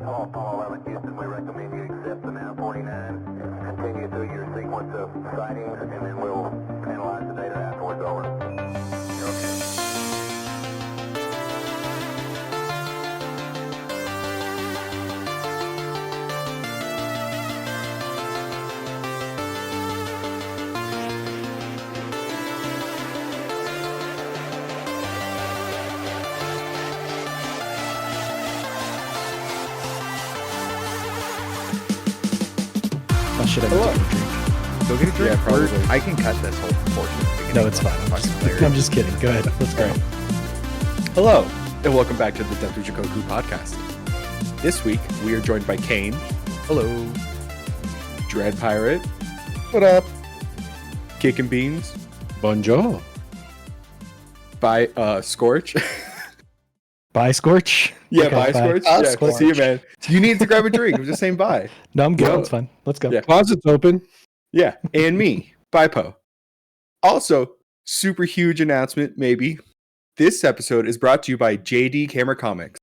Hello, Apollo 11 Houston. We recommend you accept the now 49. Continue through your sequence of sightings, and then we'll analyze the data afterwards. Over. You're okay. Oh, should I Hello. take a drink? Go get a drink. Yeah, probably. I can cut this whole portion. No, it's fine. I'm just kidding. Go ahead. Let's go. Hello, and welcome back to the Depths of Jigoku podcast. This week, we are joined by Kane, Hello. Dread Pirate, What up? Kickin' Beans, Bonjour. by Scorch. Bye, Scorch. Yeah, Okay, bye, bye. Scorch. Ah, Yeah, Scorch. see you, man. You need to grab a drink. I'm just saying bye. No, I'm good. Well, It's fine. Let's go. yeah. Closet's open. Yeah, and me, bye, Po. Also, super huge announcement, maybe. This episode is brought to you by JD Camera Comics.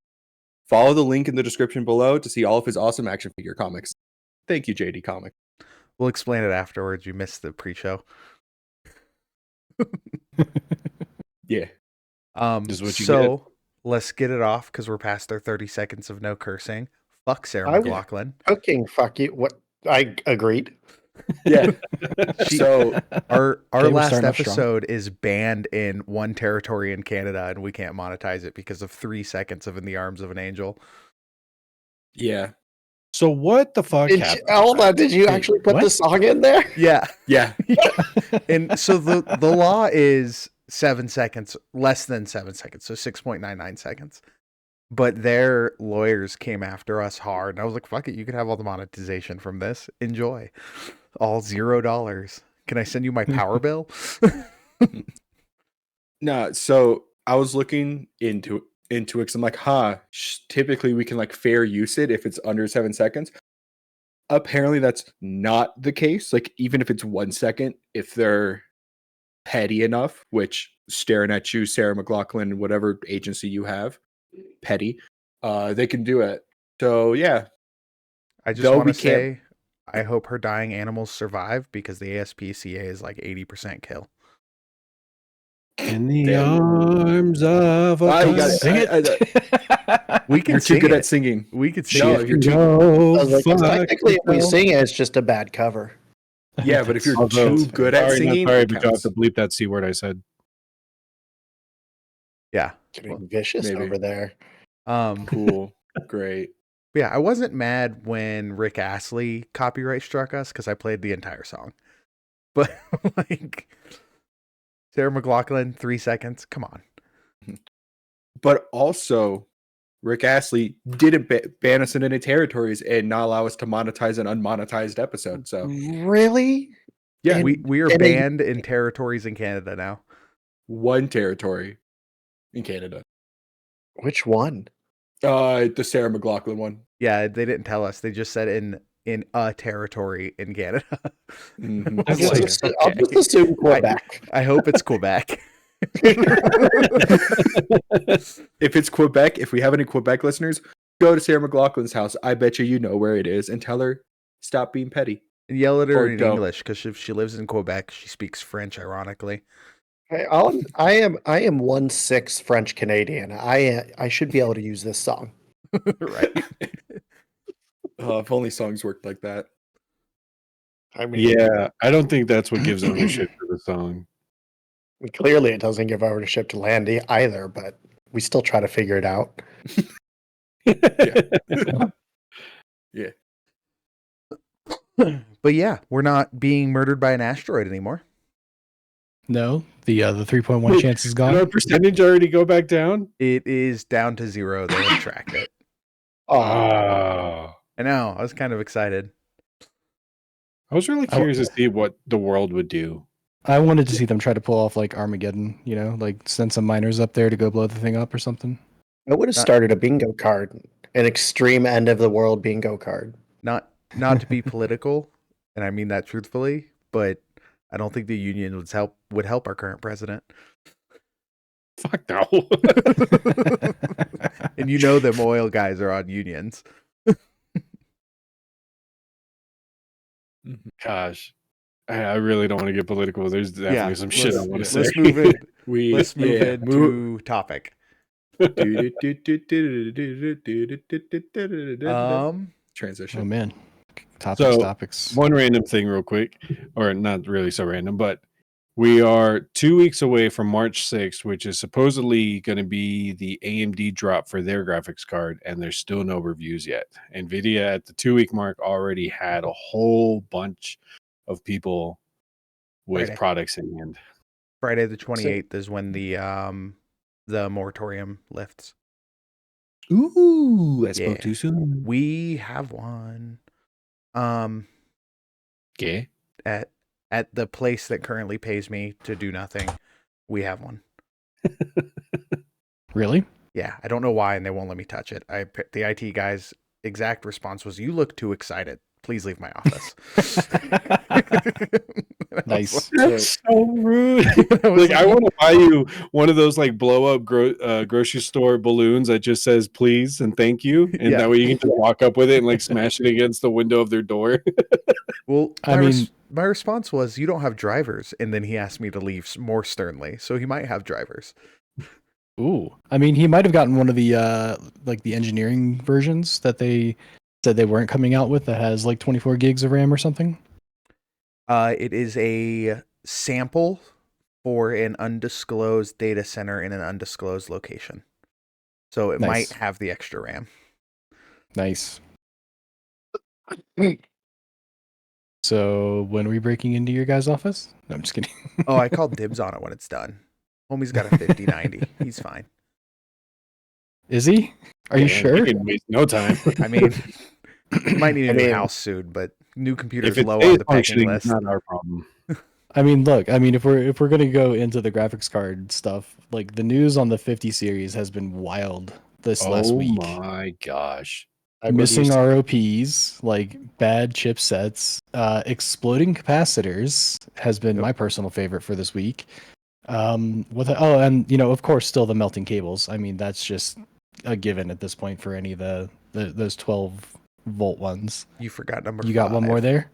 Follow the link in the description below to see all of his awesome action figure comics. Thank you, JD Comics. We'll explain it afterwards. You missed the pre-show. Yeah. This is what you So let's get it off because we're past our 30 seconds of no cursing. Fuck Sarah I- McLachlan. Cooking, fuck you. What? I agreed. Yeah. She- So, Our Okay, we're last starting off strong. episode is banned in one territory in Canada, and we can't monetize it because of 3 seconds of "In the Arms of an Angel." yeah. So what the fuck happened? Hold on. Did you Wait, actually put what? the song in there? Yeah, Yeah. and so the law is 7 seconds, less than 7 seconds, so 6.99 seconds. But their lawyers came after us hard, and I was like, "Fuck it, you can have all the monetization from this. Enjoy, all $0. Can I send you my power bill?" No, so I was looking into it because I'm like, typically we can like fair use it if it's under 7 seconds. Apparently that's not the case. Like even if it's 1 second, if they're petty enough, which staring at you, Sarah McLachlan, whatever agency you have, petty, they can do it. So yeah, I just Though want we to can't- say, I hope her dying animals survive because the ASPCA is like 80% kill. In the Damn. arms of a You got Sing it. We can you're too sing good it. at singing. We could sing No, it. you're too. Go I was like, 'cause fuck technically, if we yourself. sing it, it's just a bad cover. Yeah, but if you're Although- too good at Sorry, singing, not sorry, it but you have counts. to bleep that C word I said. Yeah. Getting vicious maybe. over there. Cool, great. Yeah, I wasn't mad when Rick Astley copyright struck us because I played the entire song. But like Sarah McLachlan, 3 seconds. Come on. But also, Rick Astley didn't ban us in any territories and not allow us to monetize an unmonetized episode. So Really? yeah, And- We are and they- banned in territories in Canada now. one territory in Canada. Which one? The Sarah McLachlan one. Yeah, they didn't tell us. They just said in a territory in Canada. Mhm. I'll That's just, like- I'll just assume Quebec. I hope it's Quebec. If it's Quebec, if we have any Quebec listeners, go to Sarah McLachlan's house. I bet you know where it is, and tell her stop being petty. And yell at her Or in don't. English because if she lives in Quebec, she speaks French, ironically. I am 1/6 French Canadian. I should be able to use this song. Right. If only songs worked like that. I mean, Yeah, I don't think that's what gives ownership to the song. clearly it doesn't give ownership to Landy either, but we still try to figure it out. Yeah. But yeah, we're not being murdered by an asteroid anymore. No, the 3.1 chance is Did our gone. percentage already go back down? It is down to 0. They have tracked it. Oh. I know. I was kind of excited. I was really curious to see what the world would do. I wanted to see them try to pull off like Armageddon, like send some miners up there to go blow the thing up or something. I would have started a bingo card, an extreme end of the world bingo card. Not to be political, and I mean that truthfully, but I don't think the union would help our current president. Fuck no. And you know them oil guys are on unions. Gosh, I really don't want to get political. There's definitely some shit I want to say. Let's move it. We Let's move yeah, into topic. Oh Transition. man, topics, So, topics. One random thing, real quick, or not really so random, but we are 2 weeks away from March 6th, which is supposedly going to be the AMD drop for their graphics card, and there's still no reviews yet. Nvidia at the 2 week mark already had a whole bunch of people with Friday. products in hand. Friday the 28th is when the moratorium lifts. Ooh, I Yeah. spoke too soon. We have one. Okay. At the place that currently pays me to do nothing, we have one. Really? Yeah, I don't know why, and they won't let me touch it. The IT guy's exact response was, "You look too excited. Please leave my office." Nice. That's so rude. I was Like, I want to buy you one of those like blow up grocery store balloons that just says please and thank you, and Yeah. that way you can just walk up with it and like smash it against the window of their door. Well, I mean- my response was, "You don't have drivers," and then he asked me to leave more sternly. So he might have drivers. Ooh, I mean, he might have gotten one of the like the engineering versions that they said they weren't coming out with that has like 24 gigs of RAM or something. It is a sample for an undisclosed data center in an undisclosed location. So it Nice. might have the extra RAM. Nice. So when are we breaking into your guys' office? No, I'm just kidding. Oh, I called dibs on it when it's done. Homie's got a 5090. He's fine. Is he? Are you Damn, sure? You can waste no time. I mean, he might need a I new mean, house soon, but new computer's If it's low on the pecking functioning, list. it's not our problem. I mean, look. I mean, if we're gonna go into the graphics card stuff, like the news on the 50 series has been wild this last Oh week. my gosh. Missing used- ROPs, like bad chipsets, exploding capacitors has been my personal favorite for this week. And of course, still the melting cables. I mean, that's just a given at this point for any of those 12-volt ones. You forgot number You 5. got one more there?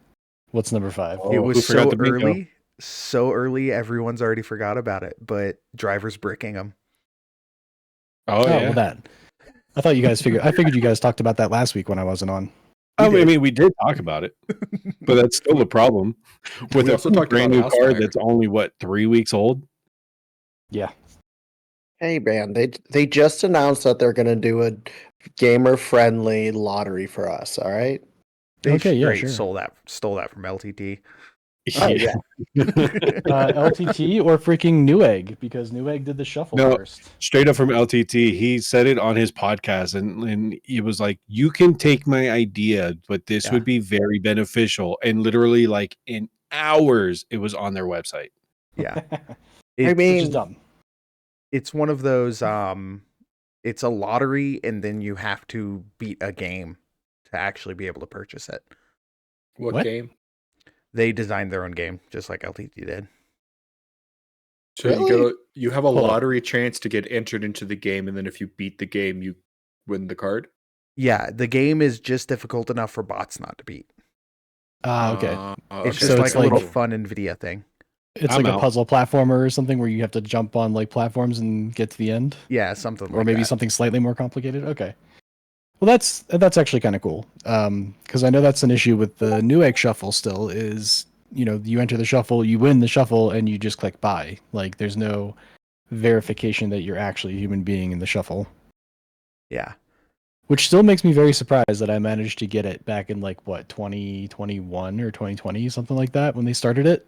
What's number 5? It Oh, was who forgot so the bingo? early, everyone's already forgot about it, but drivers bricking them. Oh, yeah. Well, that. I thought you guys figured. I figured you guys talked about that last week when I wasn't on. I did. mean, we did talk about it, but that's still a problem with We a also talked brand about new House card Fire. that's only 3 weeks old. Yeah. Hey man, they just announced that they're gonna do a gamer friendly lottery for us. All right. They Okay, yeah, straight sure. stole that from LTT. Oh yeah. LTT or freaking Newegg, because Newegg did the shuffle No. first. Straight up from LTT, he said it on his podcast, and he was like, "You can take my idea, but this Yeah. would be very beneficial." And literally, like in hours, it was on their website. Yeah. I Which is mean, dumb. It's one of those it's a lottery and then you have to beat a game to actually be able to purchase it. What? game? They designed their own game just like LTT did. So Really? you have a Hold up. lottery chance to get entered into the game, and then if you beat the game, you win the card. Yeah, the game is just difficult enough for bots not to beat. Okay. It's So just like it's a little like- fun NVIDIA thing. It's I'm like out. a puzzle platformer or something where you have to jump on like platforms and get to the end, Yeah, something or like maybe that. something slightly more complicated. Okay. Well, that's actually kind of cool. Because I know that's an issue with the Newegg shuffle. Still, is you enter the shuffle, you win the shuffle, and you just click buy. Like there's no verification that you're actually a human being in the shuffle. Yeah. Which still makes me very surprised that I managed to get it back in like 2021 or 2020, something like that, when they started it.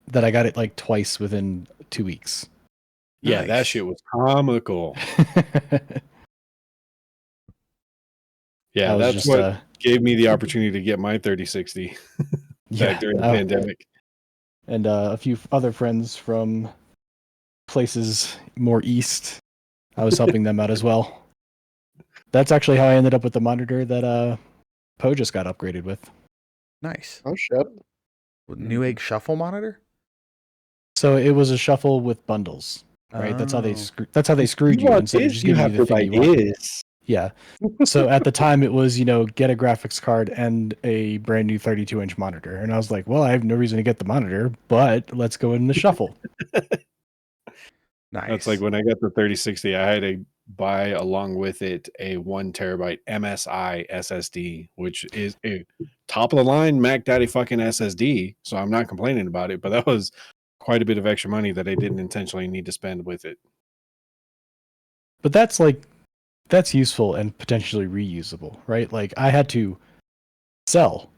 That I got it like twice within 2 weeks. Yeah, that Nice. shit was comical. Yeah, I was that's just, what gave me the opportunity to get my 3060 back during the pandemic. And a few other friends from places more east. I was helping them out as well. That's actually how I ended up with the monitor that Poe just got upgraded with. Nice. oh shit. Newegg shuffle monitor? So it was a shuffle with bundles, right? That's how they Oh. screwed you instead of just giving you the thing you want. ideas. Yeah. So at the time it was, get a graphics card and a brand new 32-inch monitor. And I was like, well, I have no reason to get the monitor, but let's go in the shuffle. Nice. That's like when I got the 3060, I had to buy along with it a 1 terabyte MSI SSD, which is a top of the line Mac Daddy fucking SSD. So I'm not complaining about it, but that was quite a bit of extra money that I didn't intentionally need to spend with it. But that's useful and potentially reusable, right? Like I had to sell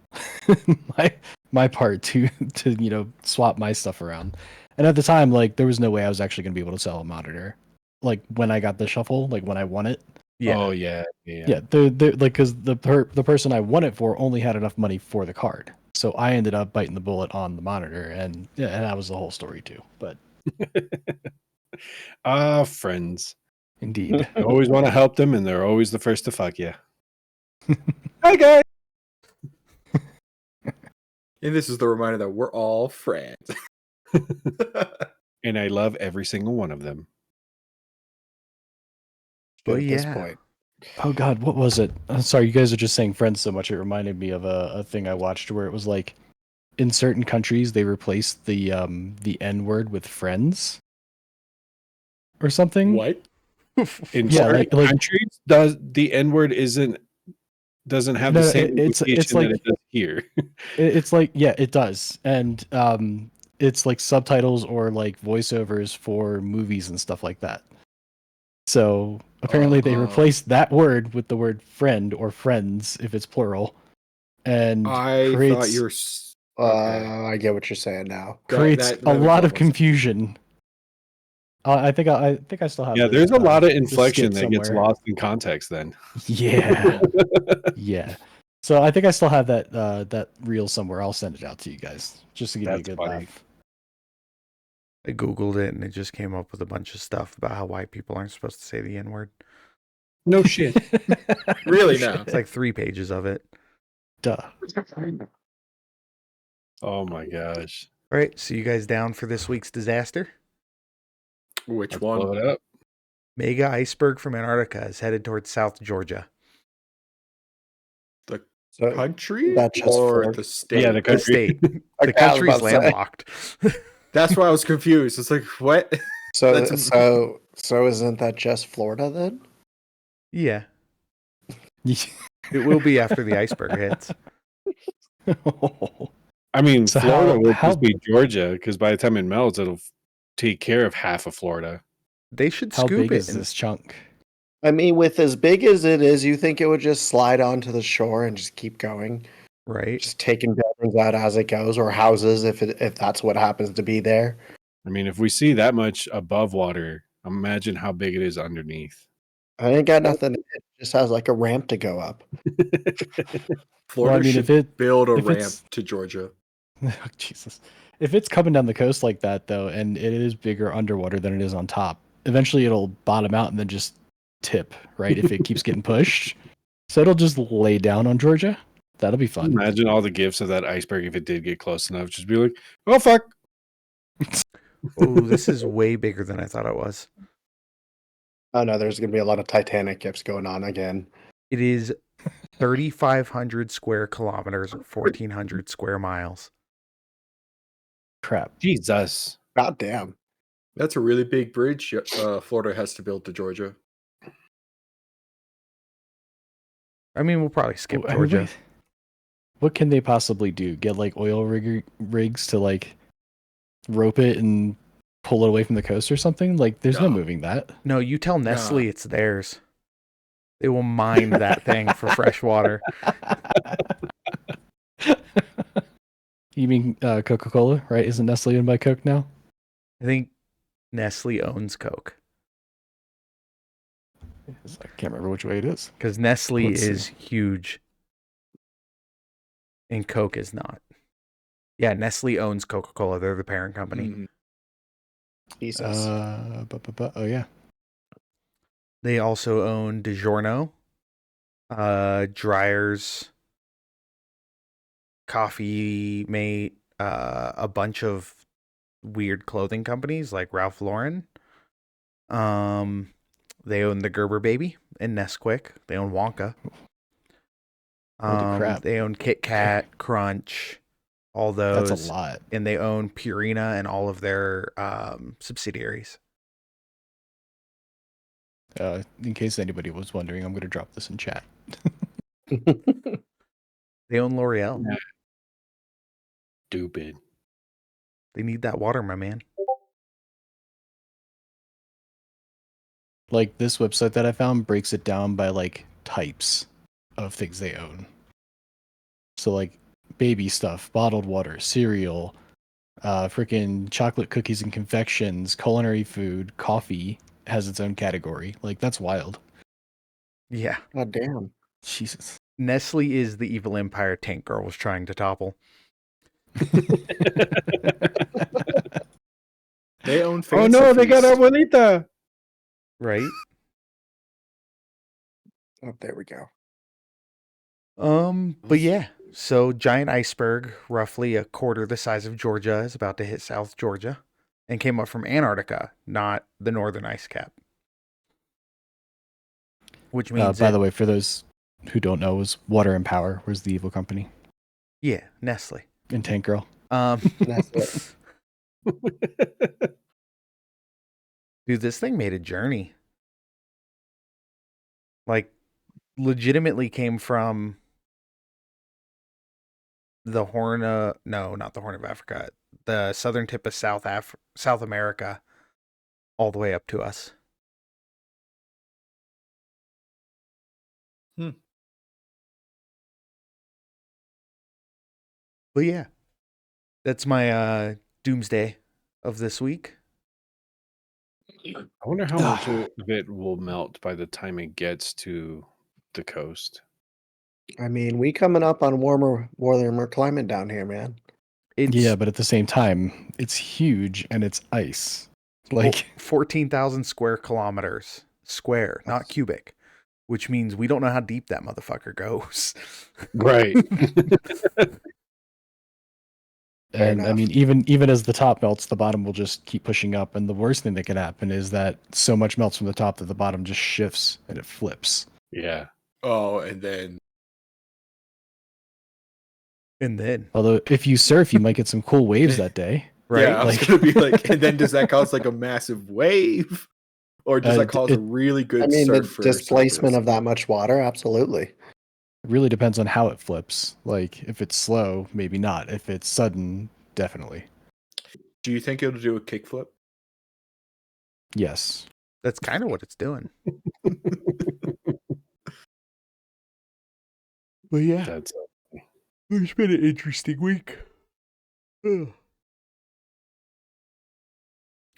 my part to swap my stuff around. And at the time, like there was no way I was actually going to be able to sell a monitor. Like when I got the shuffle, like when I won it. Yeah. Oh yeah, yeah. Yeah, they're like because the person I won it for only had enough money for the card, so I ended up biting the bullet on the monitor, and yeah, and that was the whole story too. But Friends. indeed, You always want to help them, and they're always the first to fuck you. Hi guys. And this is the reminder that we're all friends. And I love every single one of them. But At this yeah. point. oh god, what was it? Sorry, you guys are just saying friends so much. It reminded me of a thing I watched where it was like, in certain countries they replaced the N word with friends or something. What? In Yeah, certain like countries, does the N word doesn't have the No, same it's implication like that it does here. it's like, yeah, it does, and it's like subtitles or like voiceovers for movies and stuff like that. So apparently they replaced that word with the word friend or friends if it's plural, and I thought creates you were. Okay. I get what you're saying now. creates that a makes lot more of sense. confusion. I think I still have Yeah, the, there's a lot of the inflection skit that gets somewhere. lost in context then. Yeah, yeah. So I think I still have that reel somewhere. I'll send it out to you guys just to give you a That's good funny. laugh. I Googled it and it just came up with a bunch of stuff about how white people aren't supposed to say the N word. No shit. Really now? It's like 3 pages of it. Duh. Oh my gosh. All right. So you guys down for this week's disaster? Which Let's one? blow it up. Mega iceberg from Antarctica is headed towards South Georgia. The So country that's just or for- the state? Yeah, the The country. state. The Okay, I was country's about to say. landlocked. That's why I was confused. It's like, what? So That's- so isn't that just Florida then? Yeah. It will be after the iceberg hits. I mean, So Florida will how just be Georgia because by the time it melts, it'll take care of half of Florida. They should how scoop big it. is this chunk? I mean, with as big as it is, you think it would just slide onto the shore and just keep going, Right. just taking buildings out as it goes, or houses if that's what happens to be there. I mean, if we see that much above water, imagine how big it is underneath. I ain't got nothing. It just has like a ramp to go up. Florida mean, should build a if ramp it's- to Georgia. Jesus. If it's coming down the coast like that, though, and it is bigger underwater than it is on top, eventually it'll bottom out and then just tip, right? If it keeps getting pushed. So it'll just lay down on Georgia. That'll be fun. Imagine all the gifts of that iceberg if it did get close enough. Just be like, oh, fuck. Oh, this is way bigger than I thought it was. Oh no, there's gonna be a lot of Titanic gifts going on again. It is 3,500 square kilometers or 1,400 square miles. Crap. Jesus. God damn. That's a really big bridge Florida has to build to Georgia. I mean, we'll probably skip I mean, Georgia. wait. What can they possibly do? Get like oil rigs to like rope it and pull it away from the coast or something? Like, there's no No. moving that. No, you tell Nestle it's theirs. They will mine that thing for fresh water. You mean Coca-Cola, right? Isn't Nestle owned by Coke now? I think Nestle owns Coke I can't remember which way it is. because Nestle Let's see. is huge and Coke is not. Yeah, Nestle owns Coca-Cola. They're the parent company. Mhm. Jesus. Oh yeah. They also own DiGiorno, Dryers, Coffee Mate, a bunch of weird clothing companies like Ralph Lauren. They own the Gerber Baby and Nesquik. They own Wonka. Holy crap. They own Kit Kat, Crunch, all That's those. a lot. And they own Purina and all of their subsidiaries. In case anybody was wondering, I'm going to drop this in chat. They own L'Oreal. Stupid. They need that water, my man. Like this website that I found breaks it down by like types of things they own. So like baby stuff, bottled water, cereal, freaking chocolate cookies and confections, culinary food, coffee has its own category. Like that's wild. Yeah. God damn. Jesus. Nestle is the evil empire Tank Girl was trying to topple. They own Oh Fancy no, they got Feast. Abuelita. Right? Oh, there we go. But yeah. So giant iceberg, roughly a quarter the size of Georgia, is about to hit South Georgia and came up from Antarctica, not the northern ice cap. Which means By the way, for those who don't know, was Water and Power was the evil company yeah, Nestle. in Tank Girl. That's it. Dude, this thing made a journey. Like, legitimately came from the Horn of... No, not the Horn of Africa. The southern tip of South America all the way up to us. But yeah, that's my doomsday of this week. I wonder how much of it will melt by the time it gets to the coast. I mean, we coming up on warmer climate down here, man. It's Yeah, but at the same time, it's huge and it's ice. Like 14,000 square kilometers. Square, not cubic. Which means we don't know how deep that motherfucker goes. Right. Fair and I enough. mean, even as the top melts, the bottom will just keep pushing up. And the worst thing that can happen is that so much melts from the top that the bottom just shifts and it flips. Yeah. Oh, and then And then, Although if you surf, you might get some cool waves that day. right? yeah, I was Like- gonna be like, and then does that cause like a massive wave, or does that cause a really good I mean, the surf for displacement surfers? of that much water, absolutely. It really depends on how it flips. Like if it's slow, maybe not. If it's sudden, definitely. Do you think it'll do a kickflip? Yes. That's kind of what it's doing. But yeah, That's it's been an interesting week. Ugh.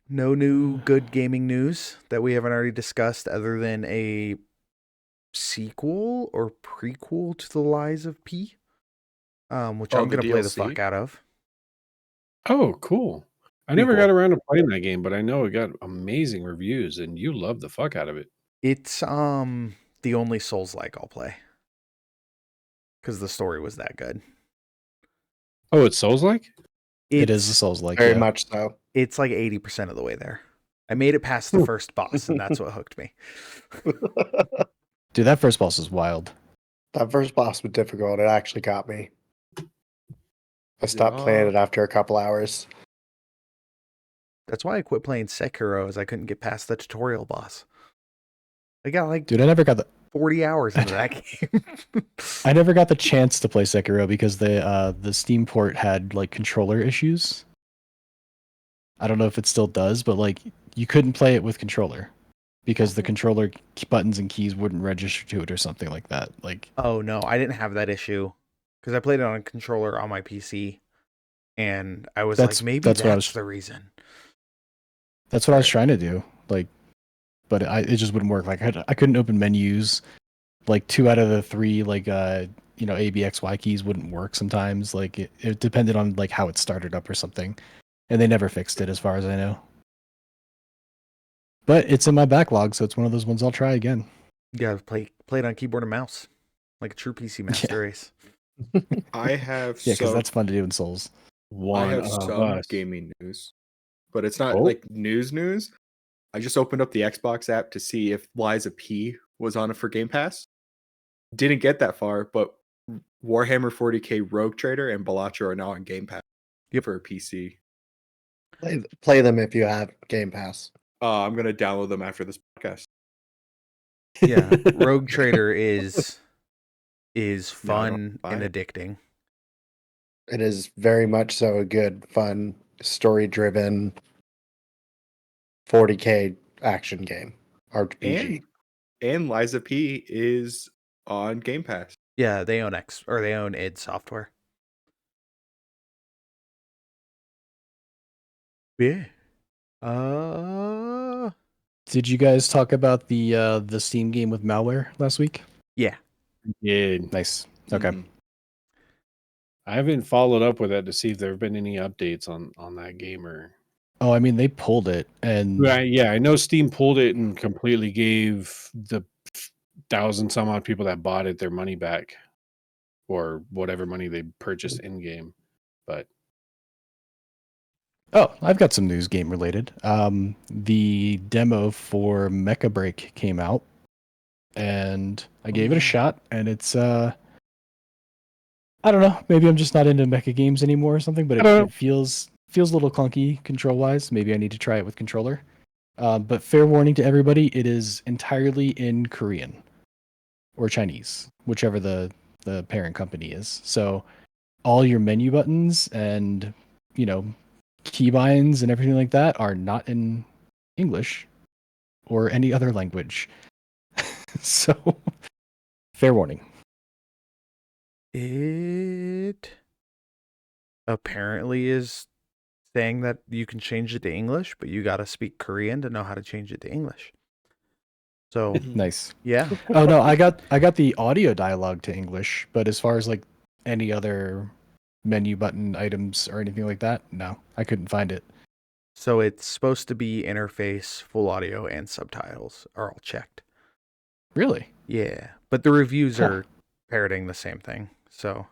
No new good gaming news that we haven't already discussed other than a sequel or prequel to The Lies of P, which Oh, I'm the going to play the DLC? fuck out of. Oh, cool. I never Pretty got cool. around to playing that game, but I know it got amazing reviews and you love the fuck out of it. It's the only Souls-like I'll play because the story was that good. Oh, it's Souls-like? It is a Souls like Very yeah. much so. It's like 80% of the way there. I made it past the first boss, and that's what hooked me. Dude, that first boss is wild. That first boss was difficult. It actually got me. I stopped playing it after a couple hours. That's why I quit playing Sekiro, as I couldn't get past the tutorial boss. I got like Dude, I never got the 40 hours into that game. I never got the chance to play Sekiro because the Steam port had like controller issues. I don't know if it still does, but like you couldn't play it with controller because the controller buttons and keys wouldn't register to it or something like that. Like Oh no, I didn't have that issue because I played it on a controller on my PC, and I was That's- like, maybe that's that's, what I was- the reason. that's what I was trying to do. Like, but it just wouldn't work. Like I couldn't open menus. Like 2 out of the 3 like ABXY keys wouldn't work sometimes. Like it depended on like how it started up or something, and they never fixed it as far as I know. But it's in my backlog, so it's one of those ones I'll try again. You gotta play it on keyboard and mouse, like a true PC master race. I have Yeah, because some, that's fun to do in Souls. I One have of some us. gaming news, but it's not Oh. like news. I just opened up the Xbox app to see if Liza P was on it for Game Pass. Didn't get that far, but Warhammer 40k Rogue Trader and Balatro are now on Game Pass for PC. Play them if you have Game Pass. I'm gonna download them after this podcast. Yeah, Rogue Trader is fun buy and it. addicting. It is very much so a good, fun, story-driven 40K action game RPG. And Liza P is on Game Pass. Yeah, they own they own id Software. Yeah. Did you guys talk about the Steam game with malware last week? Yeah. Yeah, Nice. Okay. Mhm. I haven't followed up with that to see if there have been any updates on that game or. Oh, I mean, they pulled it, and Yeah, I know Steam pulled it and completely gave the 1,000 some odd people that bought it their money back, or whatever money they purchased in game. But oh, I've got some news game related. The demo for Mecha Break came out, and I gave it a shot, and it's I don't know, maybe I'm just not into mecha games anymore or something, but it feels a little clunky control wise. Maybe I need to try it with controller. But fair warning to everybody, it is entirely in Korean or Chinese, whichever the parent company is. So all your menu buttons and keybinds and everything like that are not in English or any other language. So fair warning. It apparently is saying that you can change it to English, but you got to speak Korean to know how to change it to English. So, Nice. yeah. Oh no, I got the audio dialogue to English, but as far as like any other menu button items or anything like that, no, I couldn't find it. So it's supposed to be interface, full audio, and subtitles are all checked. Really? Yeah. But the reviews Huh. are parroting the same thing. So,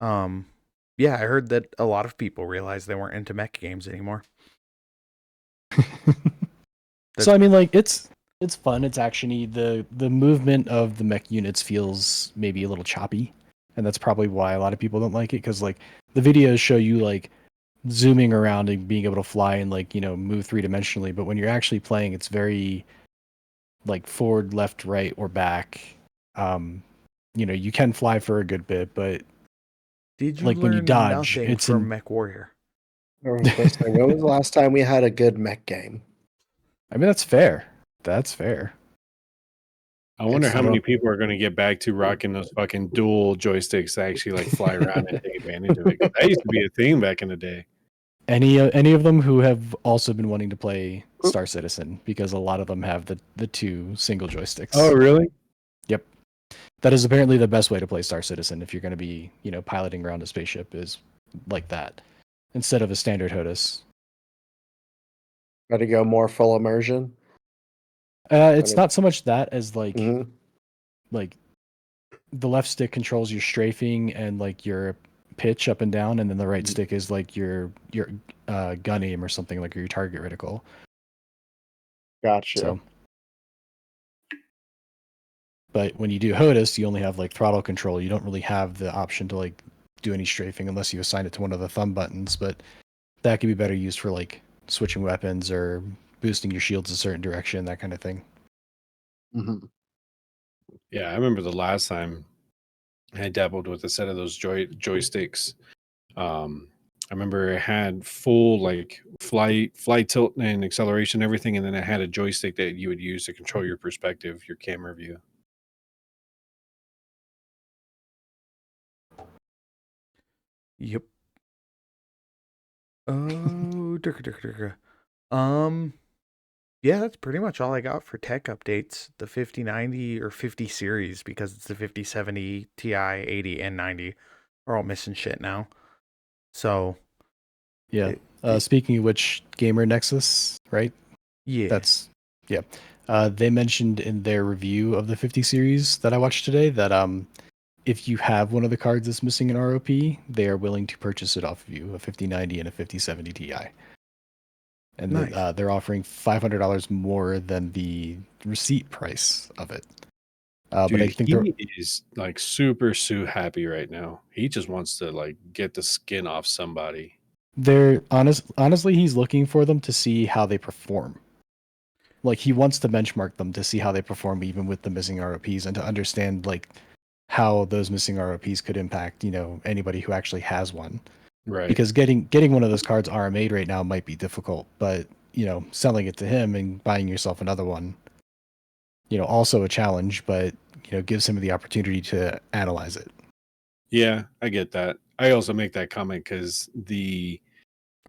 yeah, I heard that a lot of people realized they weren't into mech games anymore. So I mean, like it's fun, it's actiony. The movement of the mech units feels maybe a little choppy, and that's probably why a lot of people don't like it. Because like the videos show you like zooming around and being able to fly and like move 3-dimensionally, but when you're actually playing, it's very like forward, left, right, or back. You can fly for a good bit, but Did you like when you learn dodge, nothing it's from in. Mech Warrior? I was gonna say, when was the last time we had a good mech game? I mean, that's fair. That's fair. I wonder It's how not- many people are going to get back to rocking those fucking dual joysticks to actually like fly around and take advantage of it. 'Cause that used to be a thing back in the day. Any of them who have also been wanting to play Star Citizen, because a lot of them have the two single joysticks. Oh, really? Yep. That is apparently the best way to play Star Citizen if you're going to be, piloting around a spaceship, is like that instead of a standard HOTAS. Got to go more full immersion. It's not so much that as like Mhm. like the left stick controls your strafing and like your pitch up and down, and then the right stick is like your gun aim or something, like your target reticle. Gotcha. So, but when you do HOTAS, you only have like throttle control. You don't really have the option to like do any strafing unless you assign it to one of the thumb buttons. But that could be better used for like switching weapons or boosting your shields a certain direction, that kind of thing. Mhm. Yeah, I remember the last time I dabbled with a set of those joysticks. I remember it had full like flight tilt and acceleration, everything, and then it had a joystick that you would use to control your perspective, your camera view. Yep. Oh, yeah, that's pretty much all I got for tech updates. The 5090 or 50 series, because it's the 5070 Ti, 80, and 90 are all missing shit now. So, Yeah. Speaking of which, Gamer Nexus, right? yeah. They mentioned in their review of the 50 series that I watched today that if you have one of the cards that's missing an ROP, they are willing to purchase it off of you, a 5090 and a 5070 Ti. and Nice. they're offering $500 more than the receipt price of it. But I Dude, think they're he is like super happy right now. He just wants to like get the skin off somebody. honestly, he's looking for them to see how they perform. Like he wants to benchmark them to see how they perform even with the missing ROPs and to understand like how those missing ROPs could impact, anybody who actually has one. Right. Because getting one of those cards RMA'd right now might be difficult, but selling it to him and buying yourself another one, also a challenge, but gives him the opportunity to analyze it. Yeah, I get that. I also make that comment because the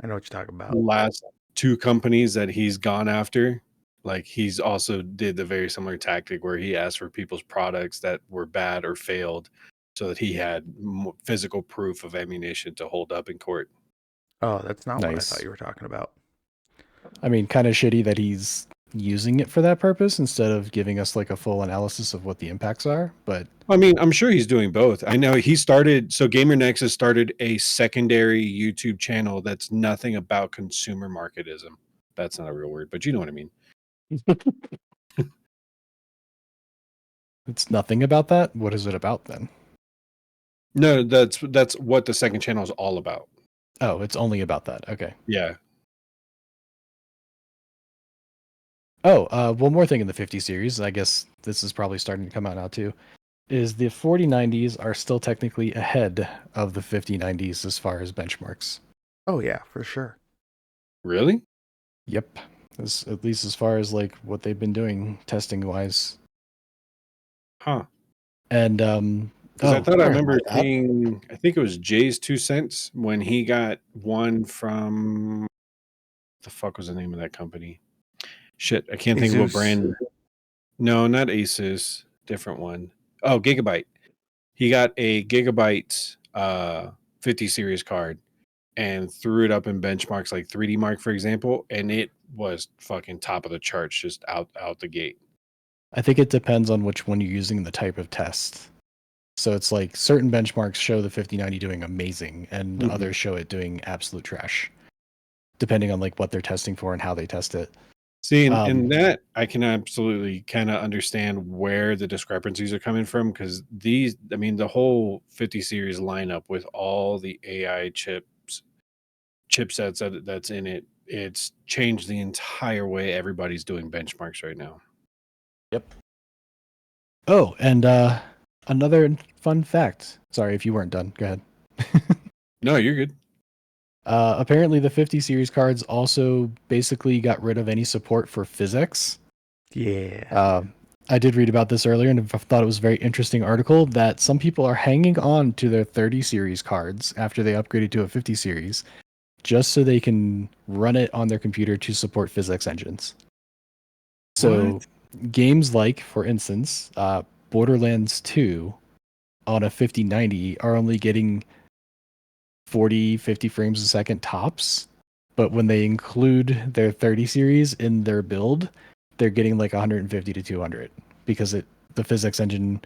I know what you're talking about. last two companies that he's gone after, like he's also did the very similar tactic where he asked for people's products that were bad or failed so that he had physical proof of ammunition to hold up in court. Oh, that's not what I Nice. thought you were talking about. I mean, kind of shitty that he's using it for that purpose instead of giving us like a full analysis of what the impacts are. But I mean, I'm sure he's doing both. I know he started, so Gamer Nexus started a secondary YouTube channel that's nothing about consumer marketism. That's not a real word, but you know what I mean. it's nothing about that. What is it about then? No, that's what the second channel is all about. Oh, it's only about that. Okay. Yeah. Oh, one more thing in the 50 series. I guess this is probably starting to come out now too. Is the 4090s are still technically ahead of the 5090s as far as benchmarks. Oh yeah, for sure. Really? Yep. At least as far as like what they've been doing testing wise. Huh. And Because I thought I sorry remember about that. seeing, I think it was Jay's 2 cents when he got one from, the fuck was the name of that company? Shit, I can't think of what Asus. brand. No, not Asus, different one. Oh, Gigabyte. He got a Gigabyte 50 series card and threw it up in benchmarks like 3D Mark, for example, and it was fucking top of the charts just out the gate. I think it depends on which one you're using, the type of test. So it's like certain benchmarks show the 5090 doing amazing and Mhm. others show it doing absolute trash, depending on like what they're testing for and how they test it. See, and that I can absolutely kind of understand where the discrepancies are coming from because these, I mean, the whole 50 series lineup with all the AI chipsets that's in it, it's changed the entire way everybody's doing benchmarks right now. Yep. Oh, and another fun fact. Sorry if you weren't done. Go ahead. No, you're good. Apparently, the 50 series cards also basically got rid of any support for physics. Yeah. I did read about this earlier and I thought it was a very interesting article that some people are hanging on to their 30 series cards after they upgraded to a 50 series just so they can run it on their computer to support physics engines. So games like, for instance, Borderlands 2 on a 5090 are only getting 40, 50 frames a second tops. But when they include their 30 series in their build, they're getting like 150 to 200 because the physics engine,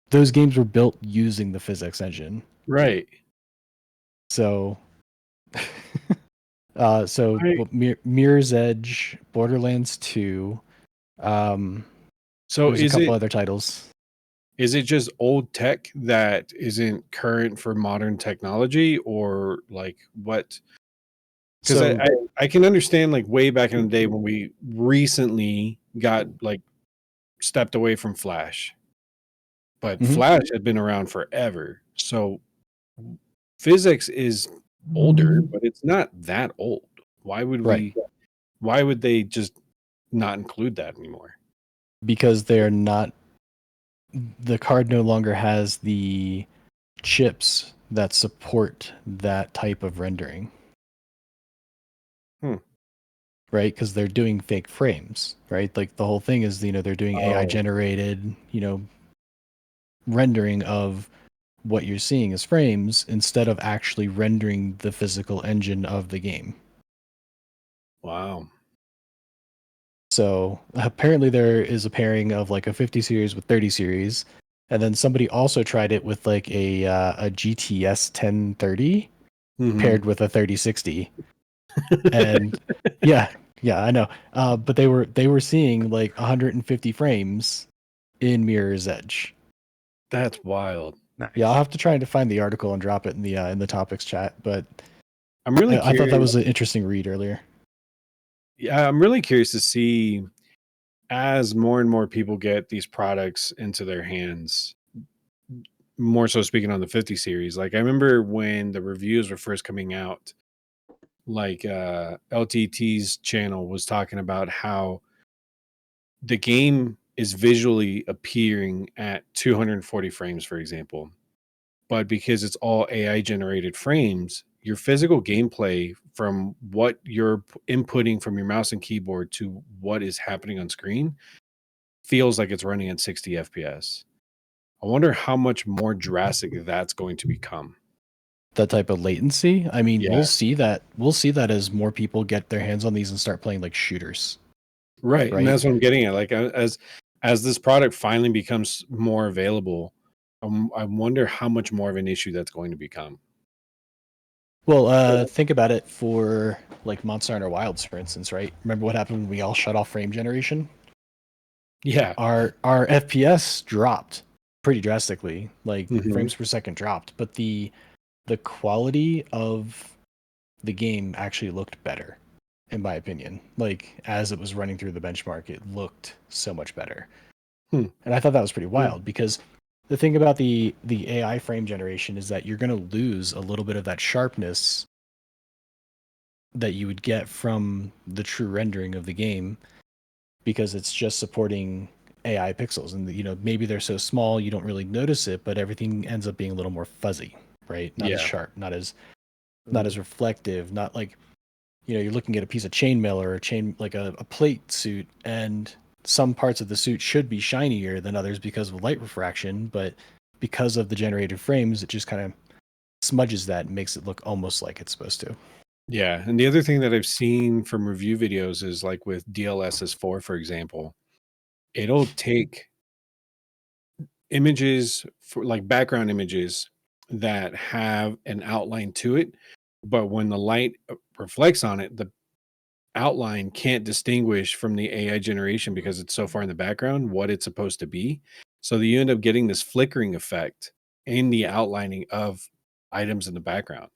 those games were built using the physics engine. Right. So, Mirror's Edge, Borderlands 2, So there's a couple other titles. is it just old tech that isn't current for modern technology, or like what? Because So, I can understand like way back in the day when we recently got like stepped away from Flash, but Mhm. Flash had been around forever. So physics is older, but it's not that old. Why would Right. why would they just not include that anymore? Because the card no longer has the chips that support that type of rendering. Right? Because they're doing fake frames, right? Like the whole thing is, they're doing AI generated, rendering of what you're seeing as frames instead of actually rendering the physical engine of the game. Wow. So apparently there is a pairing of like a 50 series with 30 series, and then somebody also tried it with like a GTS 1030 Mhm. paired with a 3060, And yeah, I know. But they were seeing like 150 frames in Mirror's Edge. That's wild. Nice. Yeah, I'll have to try to find the article and drop it in the topics chat. But I'm really I thought that curious. was an interesting read earlier. Yeah, I'm really curious to see as more and more people get these products into their hands. More so speaking on the 50 series. Like I remember when the reviews were first coming out, like LTT's channel was talking about how the game is visually appearing at 240 frames, for example. But because it's all AI generated frames, your physical gameplay from what you're inputting from your mouse and keyboard to what is happening on screen feels like it's running at 60 FPS. I wonder how much more drastic that's going to become. That type of latency. I mean, Yeah. we'll see that. We'll see that as more people get their hands on these and start playing like shooters. Right. Right. And that's what I'm getting at. Like as this product finally becomes more available, I wonder how much more of an issue that's going to become. Well, think about it for like Monster Hunter Wilds, for instance, right? Remember what happened when we all shut off frame generation? Yeah. Our FPS dropped pretty drastically. Like Mhm. frames per second dropped, but the quality of the game actually looked better, in my opinion. Like as it was running through the benchmark, it looked so much better. And I thought that was pretty wild because the thing about the AI frame generation is that you're going to lose a little bit of that sharpness that you would get from the true rendering of the game because it's just supporting AI pixels, and maybe they're so small you don't really notice it, but everything ends up being a little more fuzzy, right? Not as sharp, not as reflective, not like you're looking at a piece of chainmail or a chain like a plate suit, and some parts of the suit should be shinier than others because of light refraction, but because of the generated frames, it just kind of smudges that and makes it look almost like it's supposed to. Yeah. And the other thing that I've seen from review videos is like with DLSS4, for example, it'll take images for like background images that have an outline to it, but when the light reflects on it, the outline can't distinguish from the AI generation because it's so far in the background what it's supposed to be. So that you end up getting this flickering effect in the outlining of items in the background.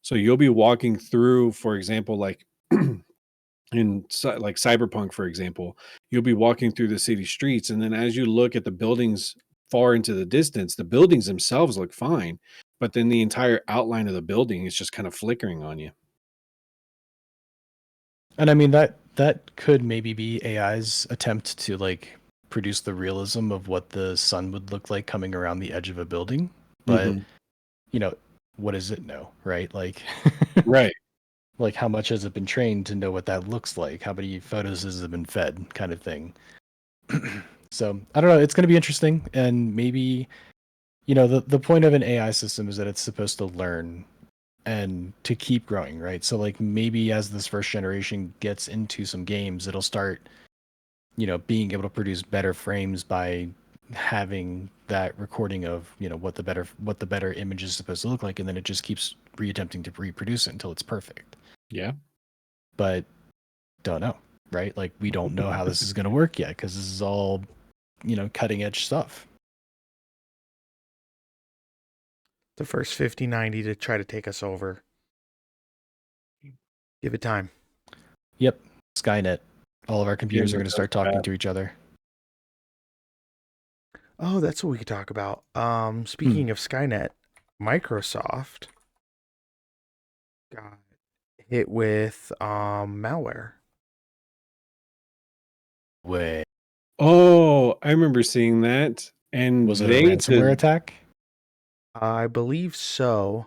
So you'll be walking through, for example, like like Cyberpunk, for example, you'll be walking through the city streets, and then as you look at the buildings far into the distance, the buildings themselves look fine, but then the entire outline of the building is just kind of flickering on you. And I mean that could maybe be AI's attempt to like produce the realism of what the sun would look like coming around the edge of a building. But Mhm. what does it know, right? Like Right. like how much has it been trained to know what that looks like? How many photos has it been fed, kind of thing. So I don't know. It's going to be interesting, and maybe the point of an AI system is that it's supposed to learn and to keep growing, right? So like maybe as this first generation gets into some games, it'll start, being able to produce better frames by having that recording of, what the better image is supposed to look like, and then it just keeps reattempting to reproduce it until it's perfect. Yeah. But don't know, right? Like we don't know how this is going to work yet because this is all, cutting edge stuff. The first 5090 to try to take us over. Give it time. Yep. Skynet. All of our computers are Yeah, going to start talking to each other. Oh, that's what we could talk about. Speaking of Skynet, Microsoft got hit with malware. Way. Oh, I remember seeing that. And Was it a ransomware attack? I believe so.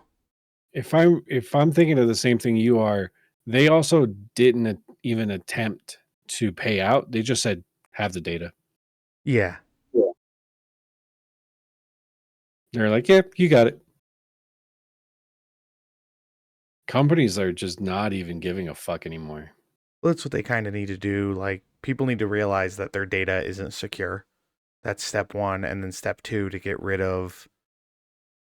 if I'm thinking of the same thing you are, they also didn't even attempt to pay out. They just said have the data. Yeah. They're like, yep, you got it. Companies are just not even giving a fuck anymore. Well, that's what they kind of need to do. Like, people need to realize that their data isn't secure. That's step one. And then step two, to get rid of,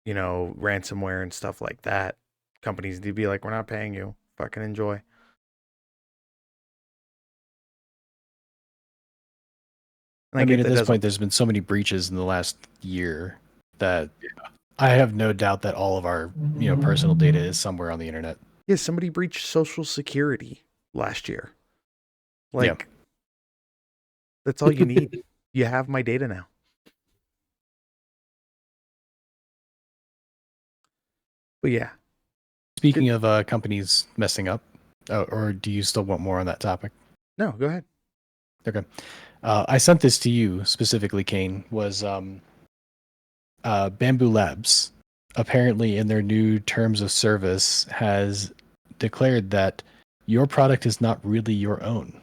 ransomware and stuff like that. Companies need to be like, we're not paying you. fucking enjoy. And I mean, get at that this doesn't- point, there's been so many breaches in the last year that I have no doubt that all of our, personal data is somewhere on the internet. yeah, somebody breached Social Security last year. Like, that's all you need. You have my data now. But yeah, Speaking of companies messing up, or do you still want more on that topic? no, go ahead. Okay. I sent this to you specifically, Kane, was Bamboo Labs apparently in their new terms of service has declared that your product is not really your own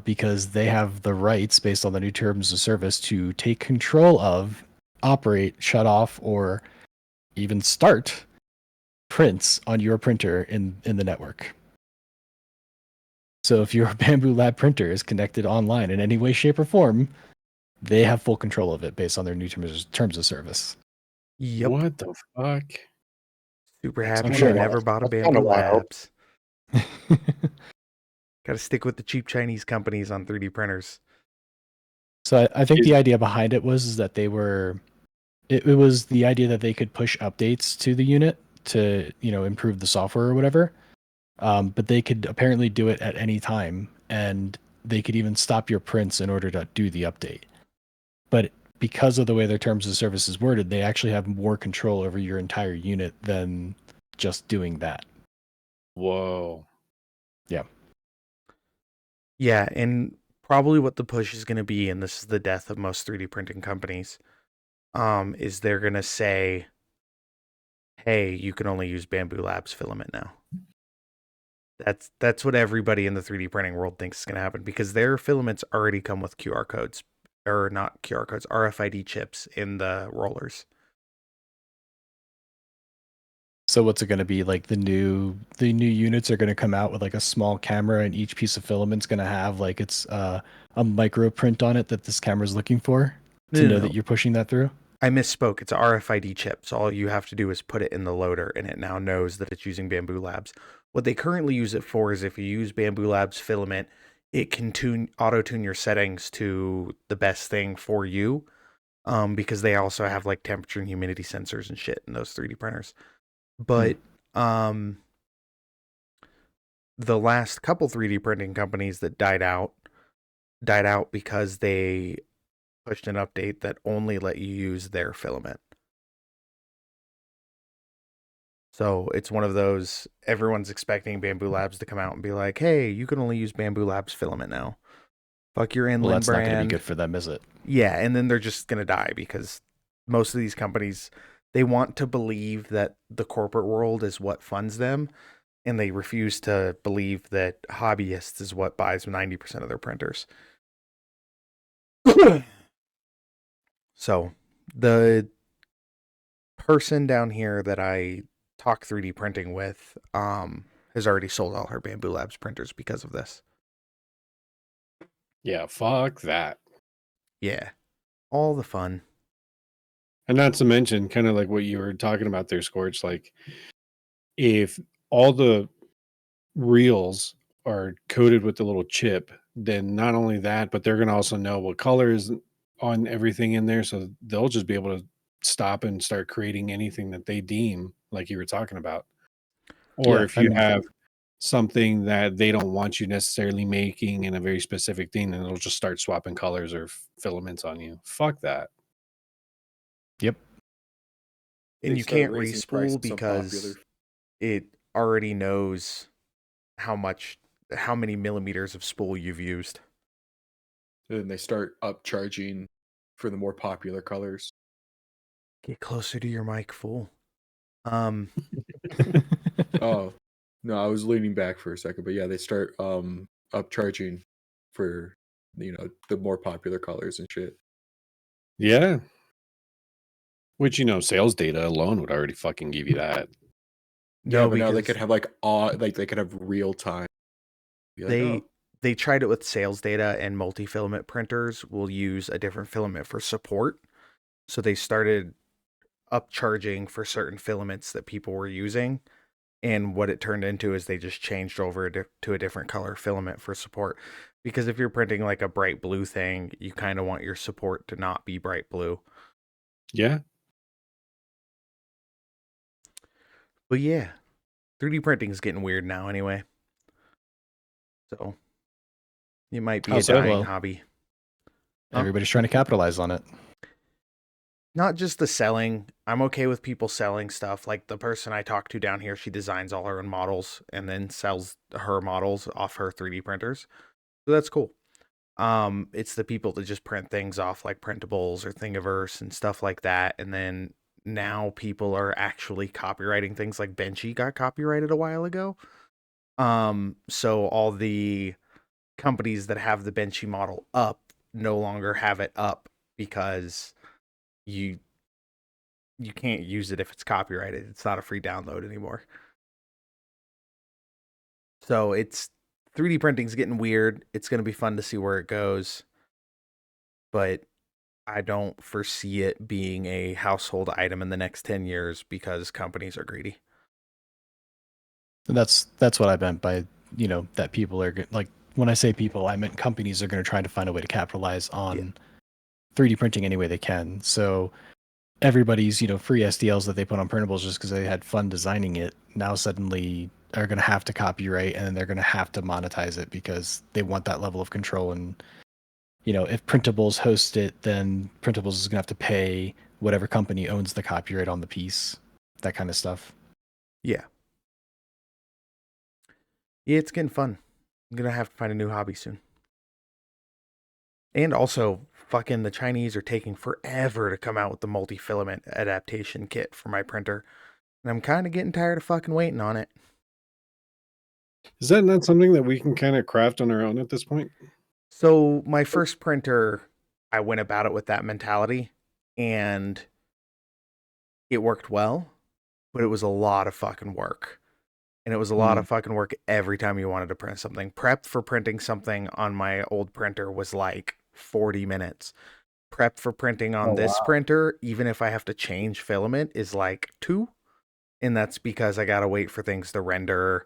because they have the rights based on the new terms of service to take control of, operate, shut off, or even start prints on your printer in the network. So if your Bamboo Lab printer is connected online in any way, shape, or form, they have full control of it based on their new terms of service. Yep. What the fuck? Super That's happy sure I wild. never bought a That's kinda Bamboo wild. Labs. Got to stick with the cheap Chinese companies on 3D printers. So I think the idea behind it was is that they were, it was the idea that they could push updates to the unit to improve the software or whatever, but they could apparently do it at any time, and they could even stop your prints in order to do the update. But because of the way their terms of service is worded, they actually have more control over your entire unit than just doing that. Whoa. Yeah, and probably what the push is going to be, and this is the death of most 3D printing companies, is they're going to say, hey, you can only use Bamboo Labs filament now. That's what everybody in the 3D printing world thinks is going to happen because their filaments already come with QR codes, or not QR codes, RFID chips in the rollers. So what's it going to be like? The new units are going to come out with like a small camera, and each piece of filament's going to have like it's a micro print on it that this camera's looking for to know that you're pushing that through. I misspoke. It's a RFID chip. So all you have to do is put it in the loader and it now knows that it's using Bamboo Labs. What they currently use it for is if you use Bamboo Labs filament, it can auto tune your settings to the best thing for you. Because they also have like temperature and humidity sensors and shit in those 3D printers. But the last couple 3D printing companies that died out because they pushed an update that only let you use their filament. So it's one of those, everyone's expecting Bamboo Labs to come out and be like, hey, you can only use Bamboo Labs filament now. Fuck your inland Well, that's brand. not going to be good for them, is it? Yeah, and then they're just going to die because most of these companies, they want to believe that the corporate world is what funds them, and they refuse to believe that hobbyists is what buys 90% of their printers. So the person down here that I talk 3D printing with has already sold all her Bamboo Labs printers because of this. Yeah, fuck that. Yeah. All the fun. And not to mention, kind of like what you were talking about there, Scorch, like if all the reels are coated with the little chip, then not only that, but they're going to also know what colors on everything in there. So they'll just be able to stop and start creating anything that they deem like you were talking about. Or Yeah, if you have something that they don't want you necessarily making in a very specific thing, then it'll just start swapping colors or filaments on you. Fuck that. Yep. And They you started can't raising respool prices on because popular- it already knows how many millimeters of spool you've used. and they start upcharging for the more popular colors. Get closer to your mic, fool. Oh no, I was leaning back for a second, but yeah, they start upcharging for the more popular colors and shit. Yeah. Which, sales data alone would already fucking give you that. Yeah, No, but now they because could have like they could have real time. Be like, oh, they tried it with sales data, and multi-filament printers will use a different filament for support. So they started upcharging for certain filaments that people were using. And what it turned into is they just changed over to a different color filament for support. Because if you're printing like a bright blue thing, you kind of want your support to not be bright blue. Yeah. But yeah, 3D printing is getting weird now anyway. So it might be How a so? dying Well, hobby. Everybody's trying to capitalize on it. Not just the selling. I'm okay with people selling stuff. Like the person I talk to down here, she designs all her own models and then sells her models off her 3D printers. So that's cool. It's the people that just print things off like printables or Thingiverse and stuff like that. And then now people are actually copywriting things like Benchy got copyrighted a while ago. So all the companies that have the Benchy model up no longer have it up because you can't use it if it's copyrighted. It's not a free download anymore. So it's 3D printing's getting weird. It's going to be fun to see where it goes. But I don't foresee it being a household item in the next 10 years because companies are greedy. And that's what I meant by, that people are like, when I say people, I meant companies are going to try to find a way to capitalize on 3D printing any way they can. So everybody's, free SDLs that they put on printables just because they had fun designing it now suddenly are going to have to copyright, and then they're going to have to monetize it because they want that level of control. And, if printables host it, then printables is going to have to pay whatever company owns the copyright on the piece, that kind of stuff. Yeah. Yeah, it's getting fun. I'm going to have to find a new hobby soon. And also, fucking the Chinese are taking forever to come out with the multi-filament adaptation kit for my printer. And I'm kind of getting tired of fucking waiting on it. Is that not something that we can kind of craft on our own at this point? So my first printer, I went about it with that mentality, and it worked well, but it was a lot of fucking work. And it was a lot of fucking work every time you wanted to print something. Prep for printing something on my old printer was like 40 minutes. Prep for printing on this printer, even if I have to change filament, is like 2. And that's because I gotta wait for things to render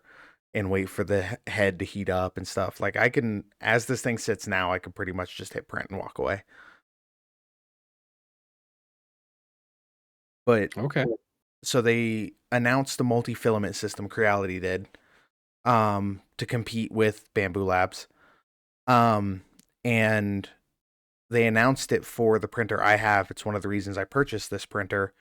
and wait for the head to heat up and stuff. Like I can, as this thing sits now, I can pretty much just hit print and walk away. But Okay. so they announced the multi-filament system, Creality did, to compete with Bamboo Labs. And they announced it for the printer I have. It's one of the reasons I purchased this printer.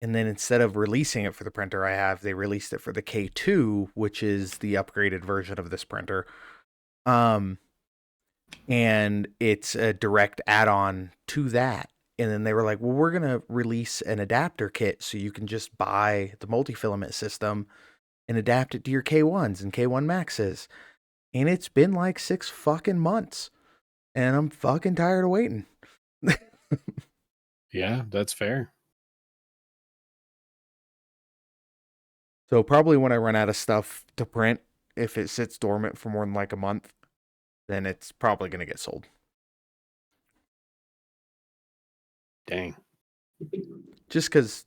And then instead of releasing it for the printer I have, they released it for the K2, which is the upgraded version of this printer. And it's a direct add-on to that. And then they were like, well, we're going to release an adapter kit so you can just buy the multi-filament system and adapt it to your K1s and K1 Maxes. And it's been like 6 fucking months. And I'm fucking tired of waiting. Yeah, that's fair. So probably when I run out of stuff to print, if it sits dormant for more than like a month, then it's probably going to get sold. Dang. Just because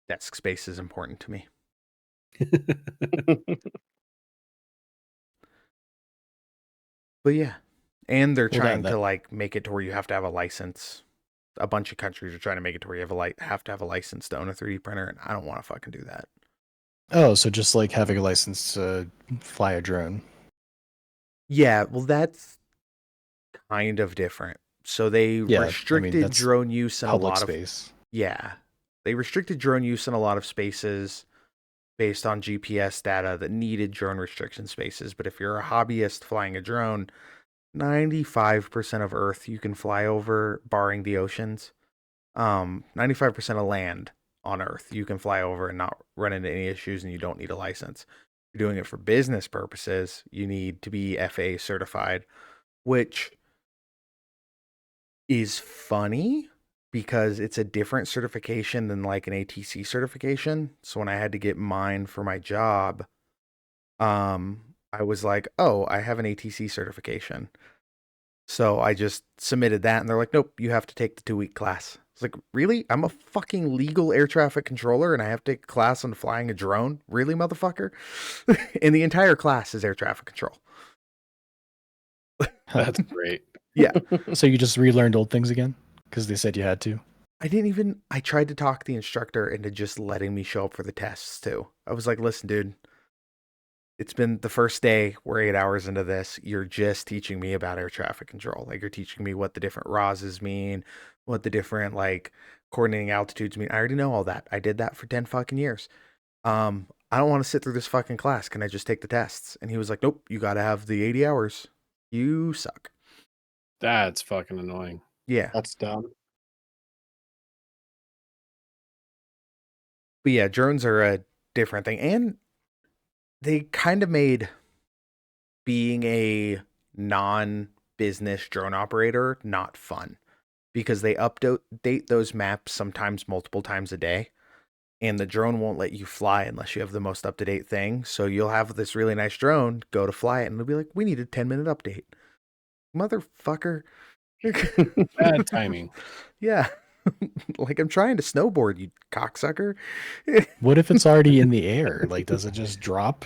desk space is important to me. But yeah. And they're trying to like make it to where you have to have a license. A bunch of countries are trying to make it to where you have to have a license to own a 3D printer, and I don't want to fucking do that. Oh, so just like having a license to fly a drone. Yeah, well, that's kind of different. So they restricted drone use in a lot of space. Yeah, they restricted drone use in a lot of spaces based on GPS data that needed drone restriction spaces. But if you're a hobbyist flying a drone, 95% of Earth you can fly over, barring the oceans. 95% of land on Earth you can fly over and not run into any issues, and you don't need a license. If you're doing it for business purposes, you need to be FAA certified, which is funny because it's a different certification than like an ATC certification. So when I had to get mine for my job, I was like, oh, I have an ATC certification. So I just submitted that, and they're like, nope, you have to take the 2-week class. It's like, really? I'm a fucking legal air traffic controller and I have to take a class on flying a drone? Really, motherfucker? And the entire class is air traffic control. That's great. Yeah. So you just relearned old things again because they said you had to. I tried to talk the instructor into just letting me show up for the tests too. I was like, listen, dude, it's been the first day. We're 8 hours into this. You're just teaching me about air traffic control. Like, you're teaching me what the different RASs mean, what the different, like, coordinating altitudes mean. I already know all that. I did that for 10 fucking years. I don't want to sit through this fucking class. Can I just take the tests? And he was like, nope, you got to have the 80 hours. You suck. That's fucking annoying. Yeah. That's dumb. But yeah, drones are a different thing. And they kind of made being a non-business drone operator not fun because they update those maps sometimes multiple times a day, and the drone won't let you fly unless you have the most up-to-date thing. So you'll have this really nice drone, go to fly it, and it'll be like, we need a 10-minute update. Motherfucker. Bad timing. Yeah. Like, I'm trying to snowboard, you cocksucker. What if it's already in the air? Like, does it just drop?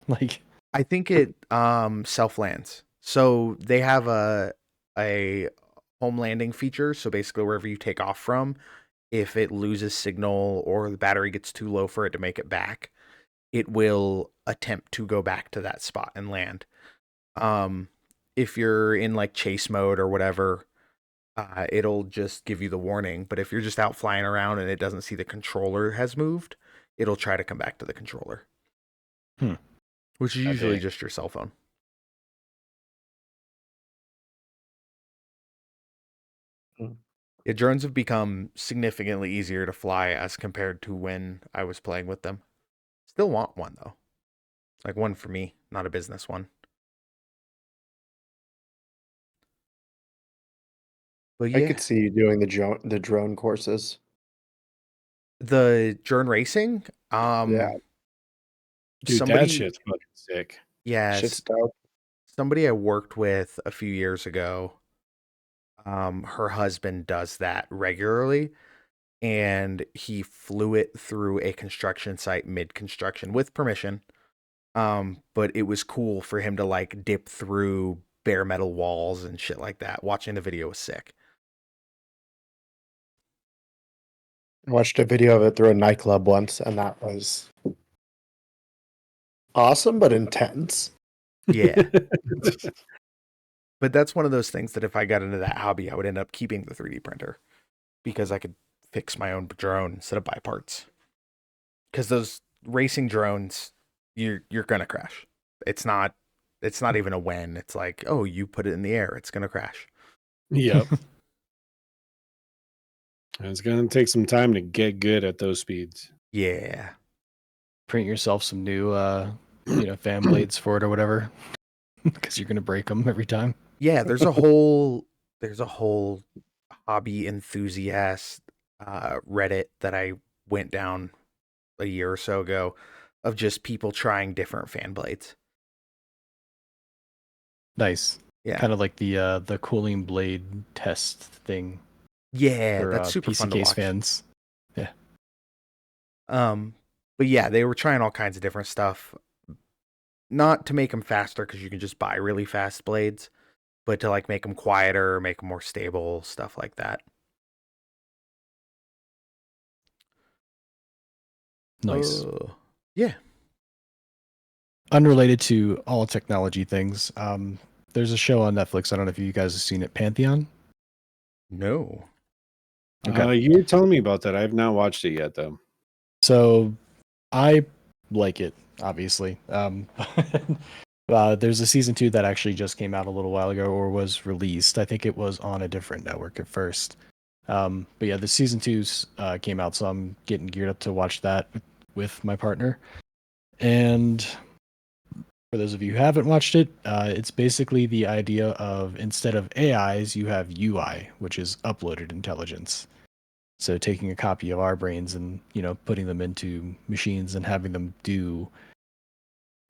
Like, I think it self lands. So they have a home landing feature. So basically, wherever you take off from, if it loses signal or the battery gets too low for it to make it back, it will attempt to go back to that spot and land. If you're in like chase mode or whatever, it'll just give you the warning. But if you're just out flying around and it doesn't see the controller has moved, it'll try to come back to the controller. Which is usually just your cell phone. Yeah, drones have become significantly easier to fly as compared to when I was playing with them. Still want one though. Like one for me, not a business one. But yeah, I could see you doing the drone courses. the drone racing, Yeah. Dude, somebody, that shit's fucking sick. yeah, Shit's dope. somebody I worked with a few years ago, her husband does that regularly, and he flew it through a construction site mid-construction with permission. But it was cool for him to like dip through bare metal walls and shit like that. Watching the video was sick. I watched a video of it through a nightclub once, and that was awesome but intense. Yeah. But that's one of those things that if I got into that hobby, I would end up keeping the 3D printer because I could fix my own drone instead of buy parts. Because those racing drones, you're gonna crash. It's not even a when. It's like, oh, you put it in the air, it's gonna crash. Yep. And it's gonna take some time to get good at those speeds. Yeah. print yourself some new, fan blades for it or whatever, because you're gonna break them every time. Yeah, there's a whole hobby enthusiast Reddit that I went down a year or so ago of just people trying different fan blades. Nice. Yeah. Kind of like the cooling blade test thing Yeah, for that's super PC fun to case watch. fans. Yeah. But yeah, they were trying all kinds of different stuff. Not to make them faster because you can just buy really fast blades, but to like make them quieter, make them more stable, stuff like that. Nice. Yeah. Unrelated to all technology things, there's a show on Netflix. I don't know if you guys have seen it, Pantheon. No. Okay. You were telling me about that. I have not watched it yet, though. So I like it, obviously. There's a season 2 that actually just came out a little while ago or was released. I think it was on a different network at first. But yeah, the season 2's came out, so I'm getting geared up to watch that with my partner. And for those of you who haven't watched it, it's basically the idea of instead of AIs, you have UI, which is uploaded intelligence. So taking a copy of our brains and, putting them into machines and having them do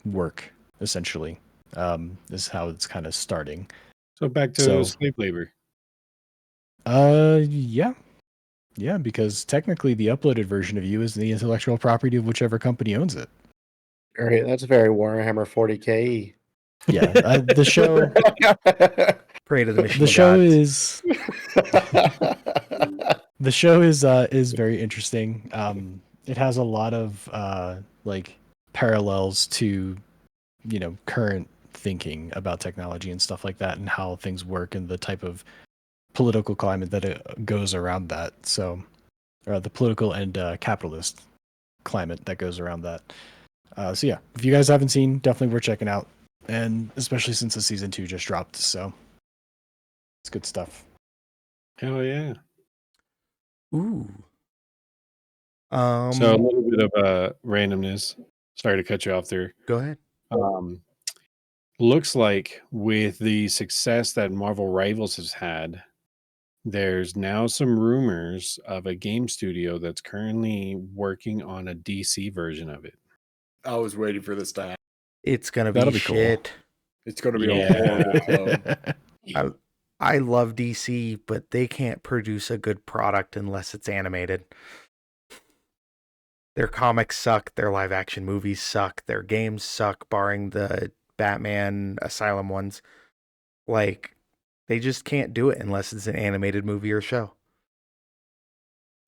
work, essentially, is how it's kind of starting. So back to slave labor. Yeah. Yeah, because technically the uploaded version of you is the intellectual property of whichever company owns it. Great, that's very Warhammer 40K. Yeah, the show Pray to the machine the show gods. is the show is very interesting. It has a lot of like parallels to current thinking about technology and stuff like that, and how things work and the type of political climate that it goes around that. So, the political and capitalist climate that goes around that. So yeah, if you guys haven't seen, definitely worth checking out, and especially since the season 2 just dropped, so it's good stuff. Hell yeah. Ooh. So a little bit of randomness. Sorry to cut you off there. Go ahead. Um, looks like with the success that Marvel Rivals has had, there's now some rumors of a game studio that's currently working on a DC version of it. I was waiting for this to happen. It's gonna That'll be be cool. shit. It's going to be Yeah. a horrible clone. I love DC, but they can't produce a good product unless it's animated. Their comics suck. Their live action movies suck. Their games suck, barring the Batman Asylum ones. Like, they just can't do it unless it's an animated movie or show.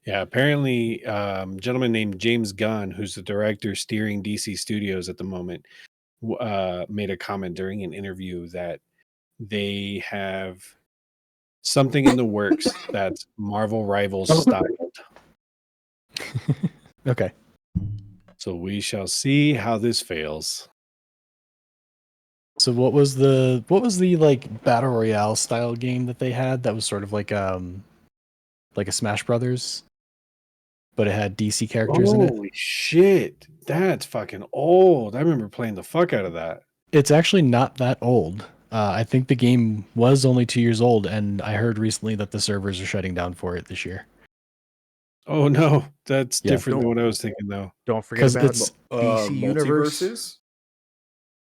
Yeah, apparently, gentleman named James Gunn, who's the director steering DC Studios at the moment, made a comment during an interview that they have something in the works that's Marvel Rivals styled. Okay. So we shall see how this fails. So what was the like battle royale style game that they had that was sort of like a Smash Brothers, but it had DC characters in it? Holy shit, that's fucking old. I remember playing the fuck out of that. It's actually not that old. I think the game was only 2 years old, and I heard recently that the servers are shutting down for it this year. Oh no, that's Yeah. different than what I was thinking though. Don't forget 'Cause about it's- DC Universe. Multiverses?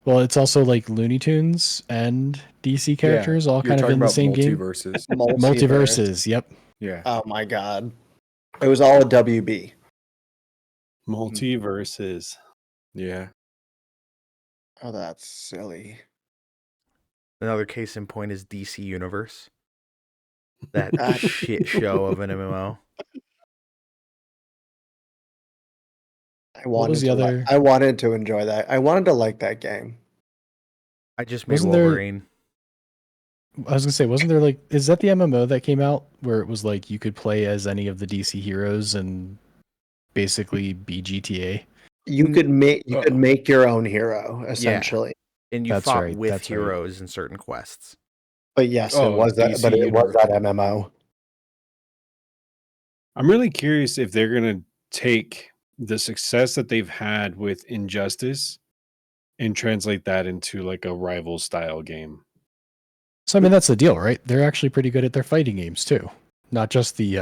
Well, it's also like Looney Tunes and DC characters all You're kind of talking in the about same game. multiverses. Multiverses, yep. Yeah. Oh my god. It was all a WB. Multiverses. Yeah. Oh, that's silly. Another case in point is DC Universe. That shit show of an MMO. What was the other? I wanted to enjoy that. I wanted to like that game. I just made Wasn't there- Wolverine. I was gonna say, wasn't there like, is that the MMO that came out where it was like you could play as any of the DC heroes and basically be GTA? You could make your own hero essentially. And you That's fought right, with that's right. heroes in certain quests. But yes, it Oh, was that. DC But it was Universe. that MMO. I'm really curious if they're gonna take the success that they've had with Injustice and translate that into like a rival style game. So I mean, that's the deal, right? They're actually pretty good at their fighting games too, not just the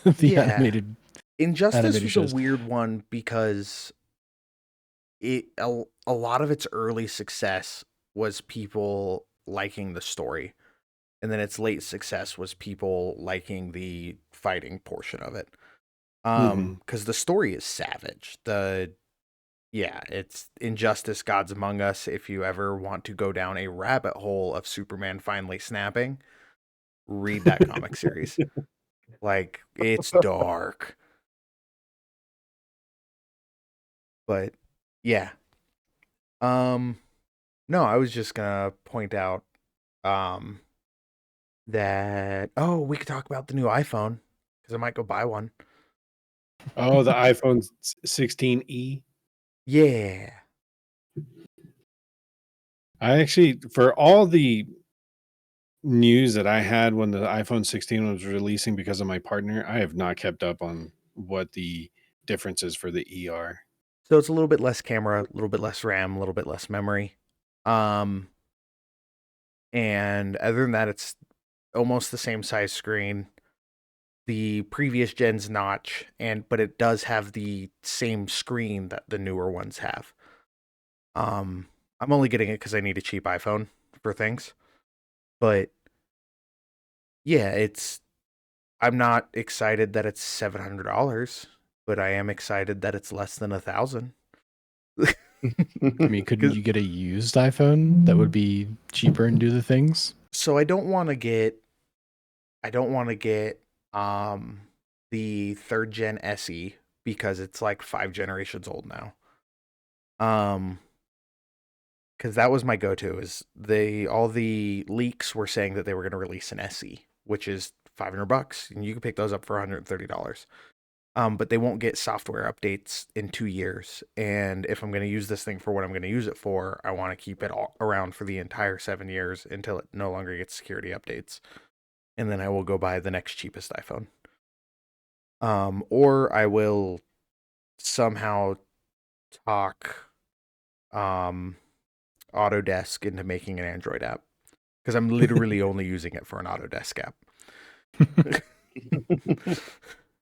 the Yeah. animated. Injustice Animated was shows. a weird one because a lot of its early success was people liking the story, and then its late success was people liking the fighting portion of it. Because the story is savage. It's Injustice Gods Among Us. If you ever want to go down a rabbit hole of Superman finally snapping, read that comic series. Like, it's dark. But yeah. No, I was just gonna point out that we could talk about the new iPhone because I might go buy one. Oh, the iPhone 16e. Yeah. I actually, for all the news that I had when the iPhone 16 was releasing because of my partner, I have not kept up on what the differences for the E are. So it's a little bit less camera, a little bit less RAM, a little bit less memory. And other than that, it's almost the same size screen. The previous gen's notch, but it does have the same screen that the newer ones have. I'm only getting it because I need a cheap iPhone for things. But yeah, I'm not excited that it's $700, but I am excited that it's less than 1,000. I mean, couldn't you get a used iPhone that would be cheaper and do the things? So I don't want to get the 3rd gen SE because it's like 5 generations old now. Because that was my go-to. Is all the leaks were saying that they were going to release an SE, which is $500, and you can pick those up for $130. But they won't get software updates in 2 years. And if I'm going to use this thing for what I'm going to use it for, I want to keep it around for the entire 7 years until it no longer gets security updates. And then I will go buy the next cheapest iPhone. Or I will somehow talk Autodesk into making an Android app, because I'm literally only using it for an Autodesk app.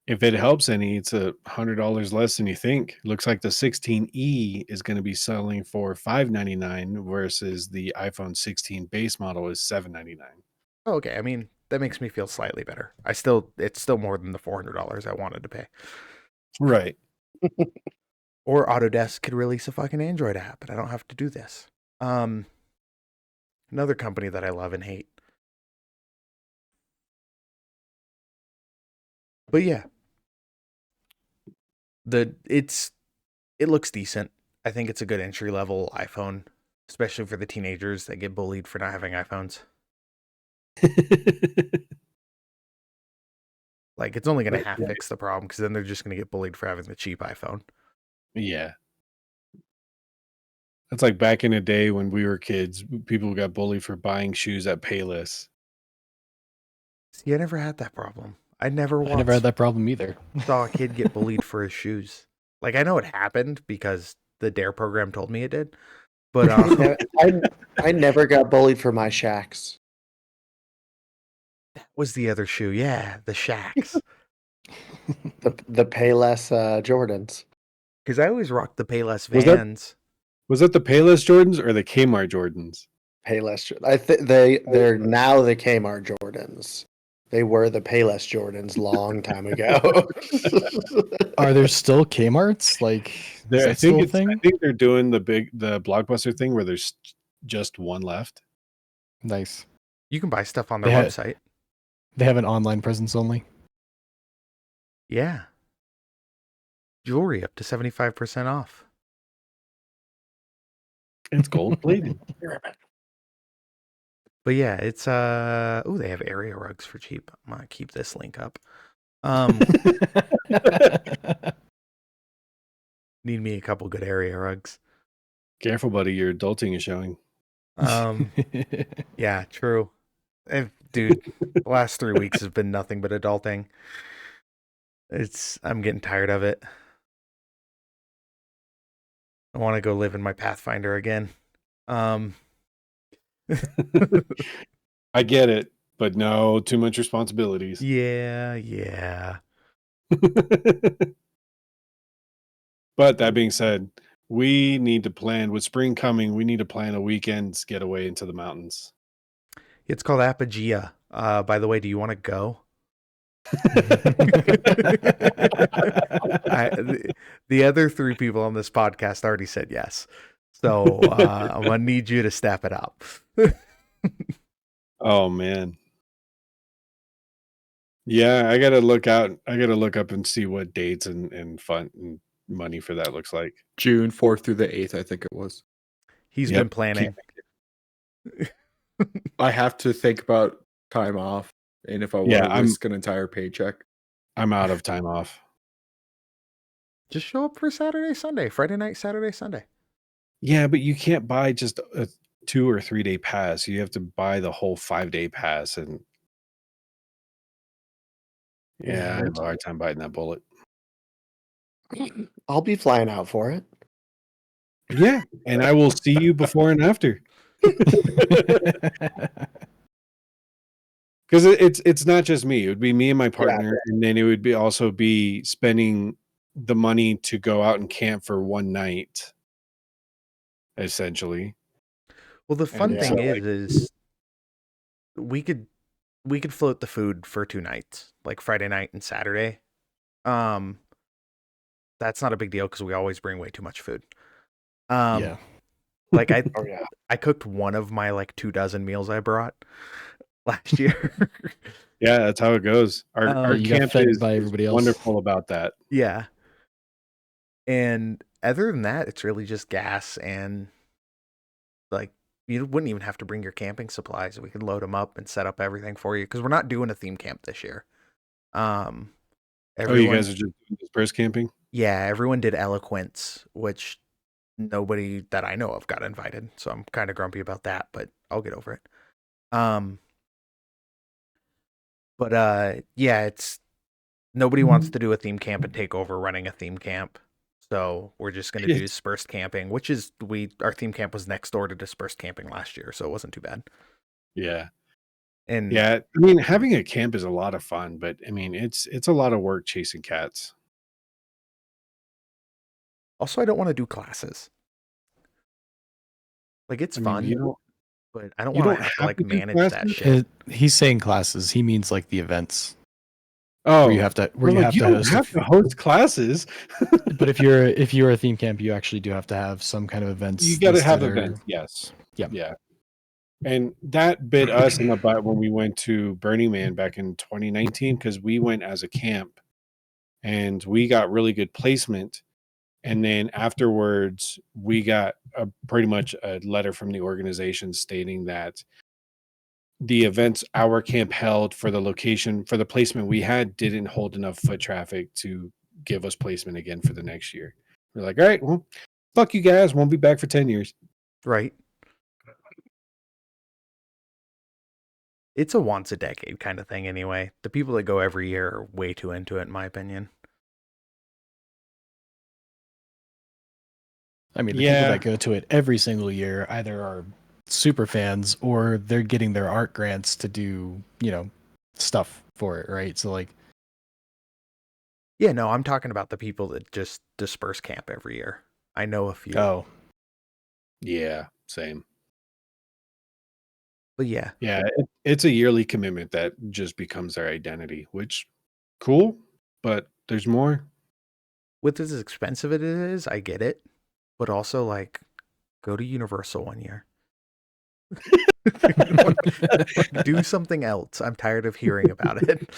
If it helps any, it's $100 less than you think. Looks like the 16E is going to be selling for $599 versus the iPhone 16 base model is $799. Okay, I mean, that makes me feel slightly better. It's still more than the $400 I wanted to pay. Right. Or Autodesk could release a fucking Android app, and I don't have to do this. Another company that I love and hate. But yeah, it looks decent. I think it's a good entry level iPhone, especially for the teenagers that get bullied for not having iPhones. Like, it's only going to half fix the problem, because then they're just going to get bullied for having the cheap iPhone. Yeah. That's like back in the day when we were kids, people got bullied for buying shoes at Payless. See, I never had that problem. I never I never had that problem either. saw a kid get bullied for his shoes. Like, I know it happened because the DARE program told me it did. But I never got bullied for my Shacks. that was the other shoe. Yeah, the Shacks. The Payless Jordans. Because I always rocked the Payless Was that- Vans. Was that the Payless Jordans or the Kmart Jordans? Payless. I think they're now the Kmart Jordans. They were the Payless Jordans long time ago. Are there still Kmart's? Like, is that still a thing? I think they're doing the Blockbuster thing where there's just one left. Nice. You can buy stuff on their They website. They have an online presence only. Yeah. Jewelry up to 75% off. It's gold plated. But yeah, it's they have area rugs for cheap. I'm gonna keep this link up. Need me a couple good area rugs. Careful, buddy. Your adulting is showing. Yeah, true. Dude, the last 3 weeks has been nothing but adulting. I'm getting tired of it. I want to go live in my Pathfinder again. I get it, but no, too much responsibilities. Yeah. But that being said, we need to plan with spring coming. We need to plan a weekend's getaway into the mountains. It's called Apogea. By the way, do you want to go? The other 3 people on this podcast already said yes. So I'm going to need you to step it up. Oh, man. Yeah, I got to look out. I got to look up and see what dates and fun and money for that looks like. June 4th through the 8th, I think it was. He's been planning. I have to think about time off, and if I want to risk an entire paycheck. I'm out of time off. Just show up for Saturday, Sunday, Friday night, Saturday, Sunday. Yeah, but you can't buy just a 2 or 3 day pass. You have to buy the whole 5-day pass, and I have a hard time biting that bullet. I'll be flying out for it. Yeah, and I will see you before and after. Because it's not just me. It would be me and my partner, and then it would be also be spending the money to go out and camp for one night, essentially. Well, the fun thing is we could we could float the food for 2 nights, like Friday night and Saturday. Um, that's not a big deal because we always bring way too much food. Yeah. Like Oh yeah. I cooked one of my like 2 dozen meals I brought last year. Yeah, that's how it goes. Our You got camp fed is, by is everybody else. wonderful about that. Yeah. And other than that, it's really just gas and like you wouldn't even have to bring your camping supplies. We can load them up and set up everything for you because we're not doing a theme camp this year. Oh, you Everyone, guys are just doing dispersed camping? yeah, everyone did Eloquence, which nobody that I know of got invited. So I'm kind of grumpy about that, but I'll get over it. But yeah, it's nobody wants to do a theme camp and take over running a theme camp. So we're just going to do It's- dispersed camping, which is our theme camp was next door to dispersed camping last year, so it wasn't too bad. Yeah. And Yeah. I mean, having a camp is a lot of fun, but I mean, it's a lot of work chasing cats. also, I don't want to do classes. Like it's I mean, fun, but I don't you want don't to have to have like to do manage that classes? shit. He's saying classes. He means like the events Oh, where you have to well, like, you don't host. have to host classes. But if you're a theme camp, you actually do have to have some kind of events. You got to have listed or- events. Yes. Yeah. Yeah. And that bit us in the butt when we went to Burning Man back in 2019 because we went as a camp and we got really good placement. And then afterwards, we got pretty much a letter from the organization stating that the events our camp held for the location, for the placement we had, didn't hold enough foot traffic to give us placement again for the next year. We're like, all right, well, fuck you guys. Won't be back for 10 years. Right. It's a once a decade kind of thing anyway. The people that go every year are way too into it, in my opinion. I mean, the Yeah. people that go to it every single year either are super fans or they're getting their art grants to do, stuff for it, right? So like, Yeah, no, I'm talking about the people that just disperse camp every year. I know a few. oh, Yeah, same. But yeah, Yeah, it's a yearly commitment that just becomes their identity, which cool, but there's more. with as expensive it is, I get it. But also, like, go to Universal one year. Like, do something else. I'm tired of hearing about it.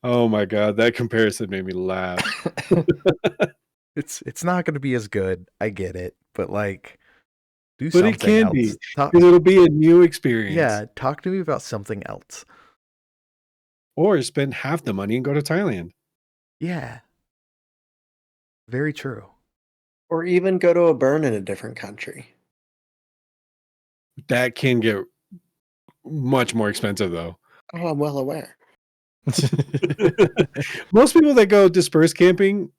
Oh my god, that comparison made me laugh. It's not going to be as good. I get it, but like, do But something it can else. be. Talk, 'Cause it'll be a new experience. yeah, talk to me about something else. Or spend half the money and go to Thailand. Yeah, very true. Or even go to a burn in a different country. That can get much more expensive though. Oh, I'm well aware. Most people that go dispersed camping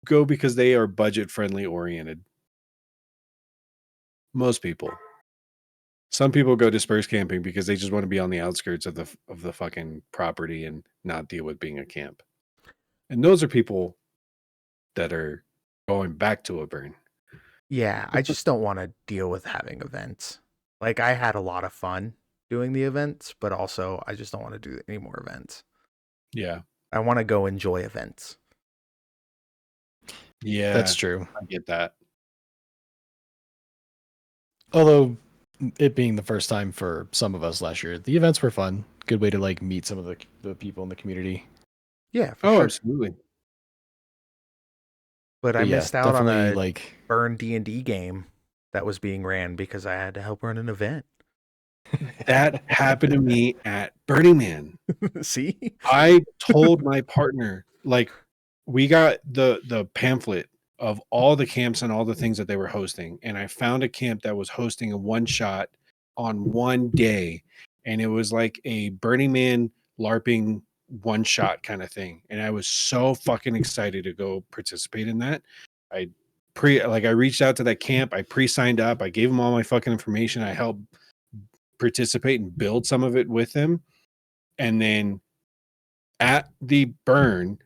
go because they are budget friendly oriented. Most people. Some people go dispersed camping because they just want to be on the outskirts of the fucking property and not deal with being a camp. And those are people that are going back to a burn. Yeah, I just don't want to deal with having events. Like, I had a lot of fun doing the events, but also I just don't want to do any more events. Yeah. I want to go enjoy events. Yeah. that's true. I get that. Although it being the first time for some of us last year, the events were fun. Good way to like meet some of the people in the community. Yeah, for Oh, sure. absolutely. But I But yeah, missed out on definitely a like burn D&D game that was being ran because I had to help run an event. That happened to me at Burning Man. See? I told my partner, like, we got the pamphlet of all the camps and all the things that they were hosting, and I found a camp that was hosting a one shot on one day, and it was like a Burning Man LARPing one shot kind of thing, and I was so fucking excited to go participate in that. I reached out to that camp, I pre-signed up, I gave them all my fucking information, I helped participate and build some of it with them, and then at the burn,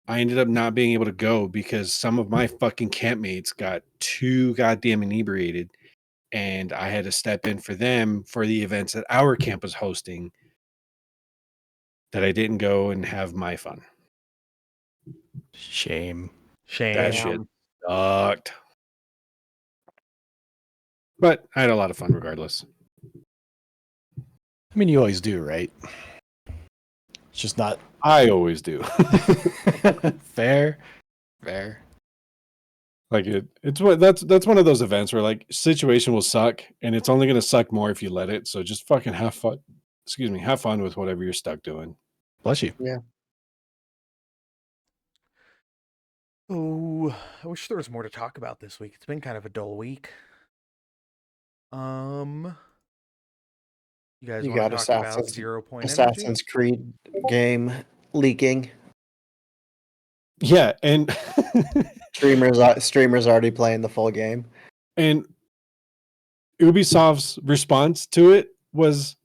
I ended up not being able to go because some of my fucking campmates got too goddamn inebriated and I had to step in for them for the events that our camp was hosting, that I didn't go and have my fun. Shame. Shame. That shit sucked. But I had a lot of fun regardless. I mean, you always do, right? It's just not I always do. fair. Fair. Like it's what that's one of those events where like situation will suck and it's only gonna suck more if you let it. So just fucking have fun. Excuse me, have fun with whatever you're stuck doing. Bless you. Oh, I wish there was more to talk about this week. It's been kind of a dull week. You guys You want got to talk about 0 Point Energy? Assassin's Creed game leaking. Yeah, and Streamers already playing the full game. and Ubisoft's response to it was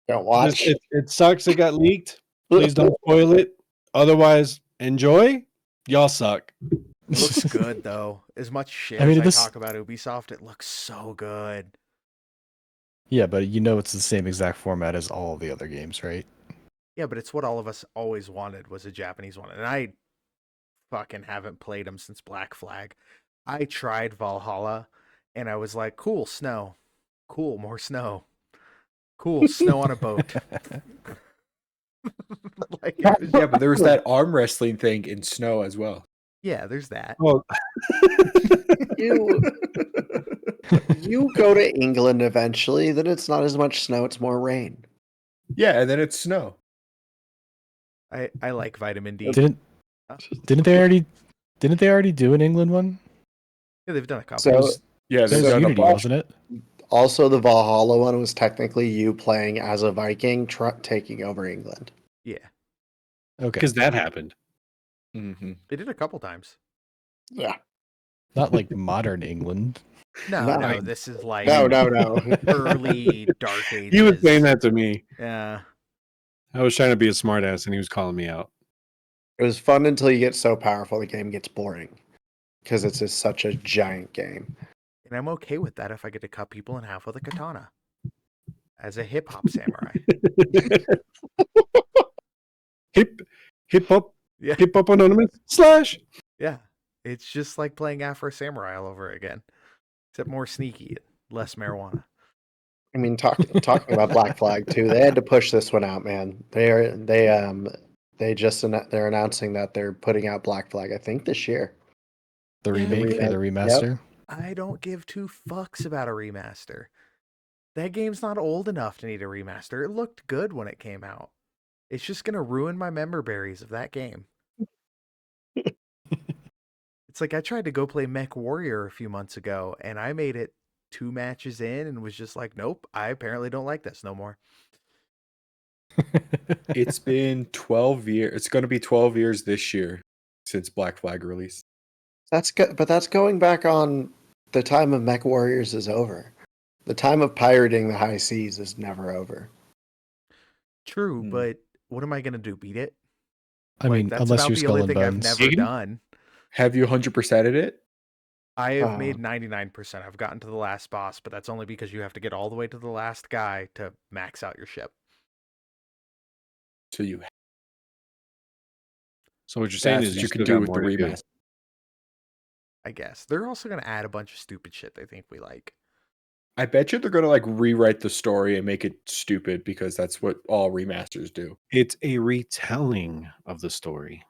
Don't watch. it sucks it got leaked. Please don't spoil it. Otherwise, enjoy. Y'all suck. It looks good though. As much shit I mean, as this- I talk about Ubisoft, it looks so good. Yeah, but you know it's the same exact format as all the other games, right? Yeah, but it's what all of us always wanted was a Japanese one, and I fucking haven't played them since Black Flag. I tried Valhalla, and I was like, "Cool, snow. Cool, more snow. Cool, snow on a boat." Like, it was- Yeah, but there was that arm wrestling thing in snow as well. yeah, there's that. Well, You go to England eventually, then it's not as much snow, it's more rain. Yeah, and then it's snow. I like vitamin D. Didn't they already do an England one? Yeah, they've done a couple. So Yeah, That there's was done a Unity, bunch. wasn't it? also the Valhalla one was technically you playing as a Viking taking over England. Yeah, Okay. because that happened. Mhm. they did a couple times. Yeah. Not like modern England. No, No. no, this is like No. early Dark Ages. He was saying that to me. Yeah. I was trying to be a smartass, and he was calling me out. It was fun until you get so powerful the game gets boring. Because it's just such a giant game. And I'm okay with that if I get to cut people in half with a katana. As a hip hop samurai. hip hop Yeah. hip hop anonymous slash. Yeah. It's just like playing Afro Samurai all over again. Except more sneaky, less marijuana. I mean, talking about Black Flag too, they had to push this one out, man. They're announcing that they're putting out Black Flag, I think this year. The Yeah, remake or the remaster? I don't give two fucks about a remaster. That game's not old enough to need a remaster. It looked good when it came out. It's just going to ruin my member berries of that game. It's like I tried to go play Mech Warrior a few months ago, and I made it 2 matches in and was just like, nope, I apparently don't like this no more. It's been 12 years. It's going to be 12 years this year since Black Flag released. That's good, but that's going back on the time of Mech Warriors is over. The time of pirating the high seas is never over. True, Hmm. but what am I going to do? Beat it? I mean, that's unless about you're the Skull only and thing I've Bones. never Aiden? done. Have you 100%ed it? I have Oh. made 99%. I've gotten to the last boss, but that's only because you have to get all the way to the last guy to max out your ship. So you So what you're saying that's is what you you still can do got with more the to do. remaster. I guess. They're also going to add a bunch of stupid shit they think we like. I bet you they're going to like rewrite the story and make it stupid because that's what all remasters do. It's a retelling of the story.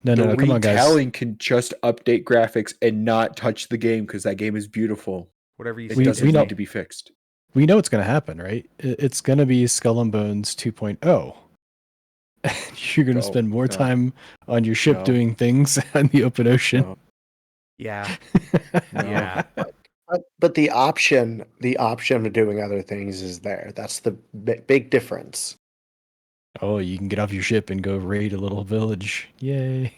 No, The come on, guys. retelling can just update graphics and not touch the game because that game is beautiful. Whatever you It say. doesn't we know- need to be fixed. We know what's going to happen, right? It's going to be Skull and Bones 2.0. You're going to No, spend more no. time on your ship No. doing things in the open ocean. No. Yeah. No. Yeah. But the option of doing other things is there. That's the big difference. Oh, you can get off your ship and go raid a little village. Yay.